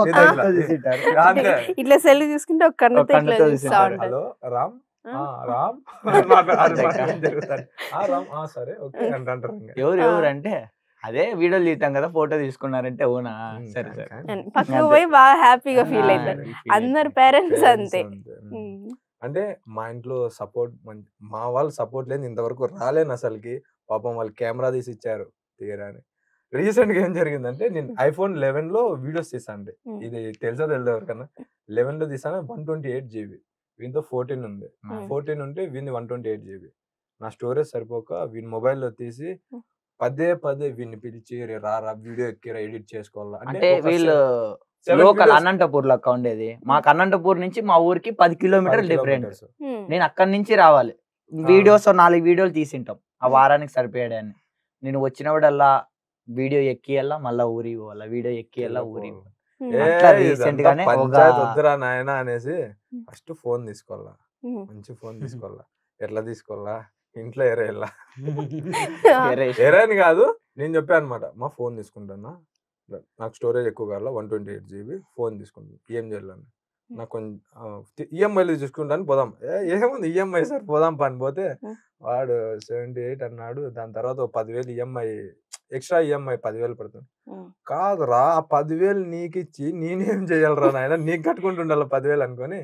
ఇట్లా సెల్ చూసుకుంటే ఒక కన్నుతో చూస్తా ఉంటారు. రామ్ సరే ఓకే అంటారు. ఎవరు అంటే అదే వీడియోలు తీస్తాం కదా, ఫోటో తీసుకున్నారంటే అవునా సరే సరే పక్కకు పోయి బాగా హ్యాపీగా ఫీల్ అవుతారు అందరు పేరెంట్స్ అంతే. అంటే మా ఇంట్లో సపోర్ట్, మా వాళ్ళు సపోర్ట్ లేదు ఇంతవరకు రాలేను అసలుకి. పాపం వాళ్ళు కెమెరా తీసి ఇచ్చారు తీయరాని. రీసెంట్ గా ఏం జరిగిందంటే, నేను iPhone 11 లో వీడియోస్ తీసాను. ఇది తెలుసా తెలియదు ఎవరికన్నా. 11 లో తీసాను, 128 GB. వీనితో 14 ఉంది. 14 ఉంటే వీని 128 GB. నా స్టోరేజ్ సరిపోక వీని మొబైల్లో తీసి పదే వీడిని పిలిచి రా వీడియో ఎక్కిరా ఎడిట్ చేసుకోవాలా అంటే వీళ్ళు లోకల్ అనంతపూర్ లెక్క ఉండేది. మాకు అనంతపూర్ నుంచి మా ఊరికి 10 కిలోమీటర్లు డిఫరెంట్. నేను అక్కడి నుంచి రావాలి, వీడియోస్ 4 వీడియోలు తీసింటాం ఆ వారానికి సరిపోయాడని. నేను వచ్చినప్పుడల్లా వీడియో ఎక్కియల్లా మళ్ళా ఊరి పోవాలా, వీడియో ఎక్కియల్లా ఊరి రీసెంట్ గానే వద్దురా నాయన అనేసి ఫస్ట్ ఫోన్ తీసుకోవాలా, మంచి ఫోన్ తీసుకోవాలా. ఎట్లా తీసుకోవాలా, ఇంట్లో ఎరేని కాదు, నేను చెప్పాను అనమాట. మా ఫోన్ తీసుకుంటానా, నాకు స్టోరేజ్ ఎక్కువ కావాలా, 128 GB ఫోన్ తీసుకుంటాను, ఏం చేయాలని. నాకు కొంచెం ఈఎంఐలు చూసుకుంటాను, పోదాం. ఏముంది ఈఎంఐ సార్ పోదాం పని పోతే వాడు 78 అన్నాడు. దాని తర్వాత 10,000 ఈఎంఐ ఎక్స్ట్రా ఈఎంఐ 10,000 పడుతుంది. కాదురా 10,000 నీకు ఇచ్చి నేనేం చేయాలరా నాయన, నీకు కట్టుకుంటుండాలి 10,000 అనుకొని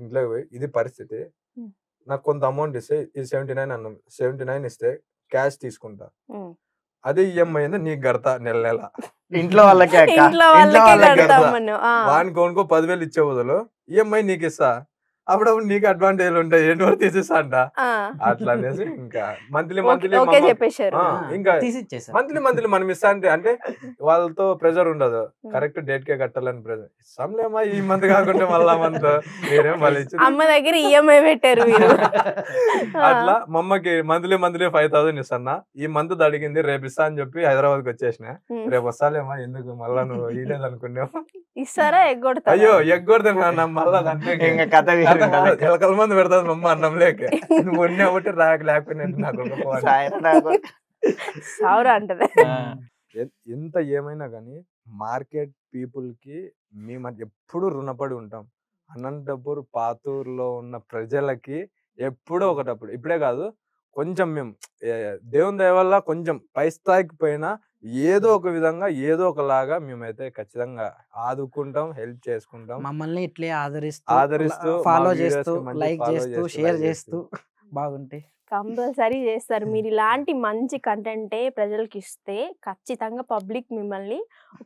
ఇంట్లో పోయి ఇది పరిస్థితి. నాకు కొంత అమౌంట్ ఇస్తే ఇది 79 అన్నాం, 79 ఇస్తే క్యాష్ తీసుకుంటా, అదే ఈఎంఐ ఏందో నీకు కడతా నెల ఇంట్లో వాళ్ళకే వానికి కొనుక్కో 10,000 ఇచ్చే బదులు ఈఎంఐ నీకు ఇస్తా, అప్పుడప్పుడు నీకు అడ్వాంటేజ్ ఉంటాయి ఏంటో తీసేస్తా అంట అట్లా అనేసి ఇంకా మంత్లీ ఓకే చెప్పేశారు. ఇంకా తీసిచ్చేసారు. మంత్లీ మనం ఇస్తా అంటే వాళ్ళతో ప్రెజర్ ఉండదు, కరెక్ట్ డేట్ కే కట్టాలని ప్రెజర్. ఇస్తాంలేమా ఈ మంత్ కాకుండా మళ్ళా మంత్ మీరేం మళ్ళీ అమ్మ దగ్గర ఈఎంఐ పెట్టారు మీరు. అట్లా మా అమ్మకి మంత్లీ 5,000 ఇస్తానా, ఈ మంత్ అడిగింది రేపు ఇస్తా అని చెప్పి హైదరాబాద్ కి వచ్చేసిన. రేపు వస్తాలేమా ఎందుకు మళ్ళా నువ్వు ఇలేదు అనుకున్నావు. ఇస్తారా ఎగ్గొడతా? అయ్యో ఎగ్గొడతా మళ్ళా ఇంకా కథ వేరు ఉంటది. ఎలకల మంది పెడతాది మా అమ్మ అన్నం లేక. నువ్వు ఉన్నా ఒకటి లేకపోయినా నాకు సావురా అంటది. ఎంత ఏమైనా కానీ మార్కెట్ పీపుల్ కి మేము ఎప్పుడు రుణపడి ఉంటాం. అనంతపూర్ పాతూరులో ఉన్న ప్రజలకి ఎప్పుడో ఒకటప్పుడు, ఇప్పుడే కాదు కొంచెం మేము దేవుని దయ వల్ల కొంచెం పై స్థాయికి పోయినా ఏదో ఒక విధంగా ఏదో ఒకలాగా మేమైతే ఖచ్చితంగా ఆదుకుంటాం, హెల్ప్ చేసుకుంటాం. మమ్మల్ని ఇట్లే ఆదరిస్తూ ఫాలో చేస్తూ లైక్ చేస్తూ షేర్ చేస్తూ బాగుంటాయి. కంపల్సరీ చేస్తారు. మీరు ఇలాంటి మంచి కంటెంటే ప్రజలకి ఇస్తే ఖచ్చితంగా పబ్లిక్ మిమ్మల్ని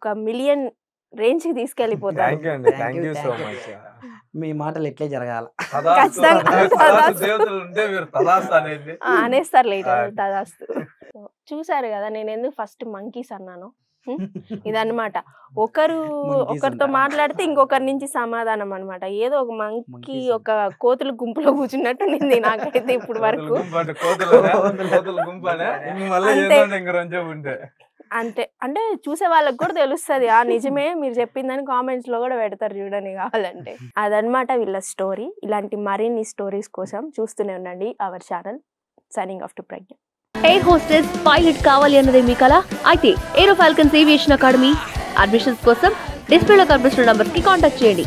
1 మిలియన్ రేంజ్ కి తీసుకెళ్లిపోతారు. థ్యాంక్ యూ అండి, థ్యాంక్ యూ సో మచ్. మీ మాటలు ఇట్లే జరగాల. అనేస్తారు లేట్ తదాస్తు. చూసారు కదా నేను ఎందుకు ఫస్ట్ మంకీస్ అన్నాను. ఇదన్నమాట, ఒకరితో మాట్లాడితే ఇంకొకరి నుంచి సమాధానం అన్నమాట. ఏదో ఒక మంకీ ఒక కోతుల గుంపులో కూర్చున్నట్టు నింది నాకైతే ఇప్పుడు వరకు. అంతే, అంటే చూసే వాళ్ళకి కూడా తెలుస్తుంది నిజమే మీరు చెప్పిందని. కామెంట్స్ లో కూడా పెడతారు చూడండి కావాలంటే. అదనమాట వీళ్ళ స్టోరీ. ఇలాంటి మరిన్ని స్టోరీస్ కోసం చూస్తూనే ఉండండి our channel. Signing off to Pragna. Air hostess pilot కావాలి అన్నదే మీ కల అయితే Aero Falcons Aviation Academy admissions కోసం డిస్ప్లేలో కనిపిస్తున్న నంబర్స్ కి కాంటాక్ట్ చేయండి.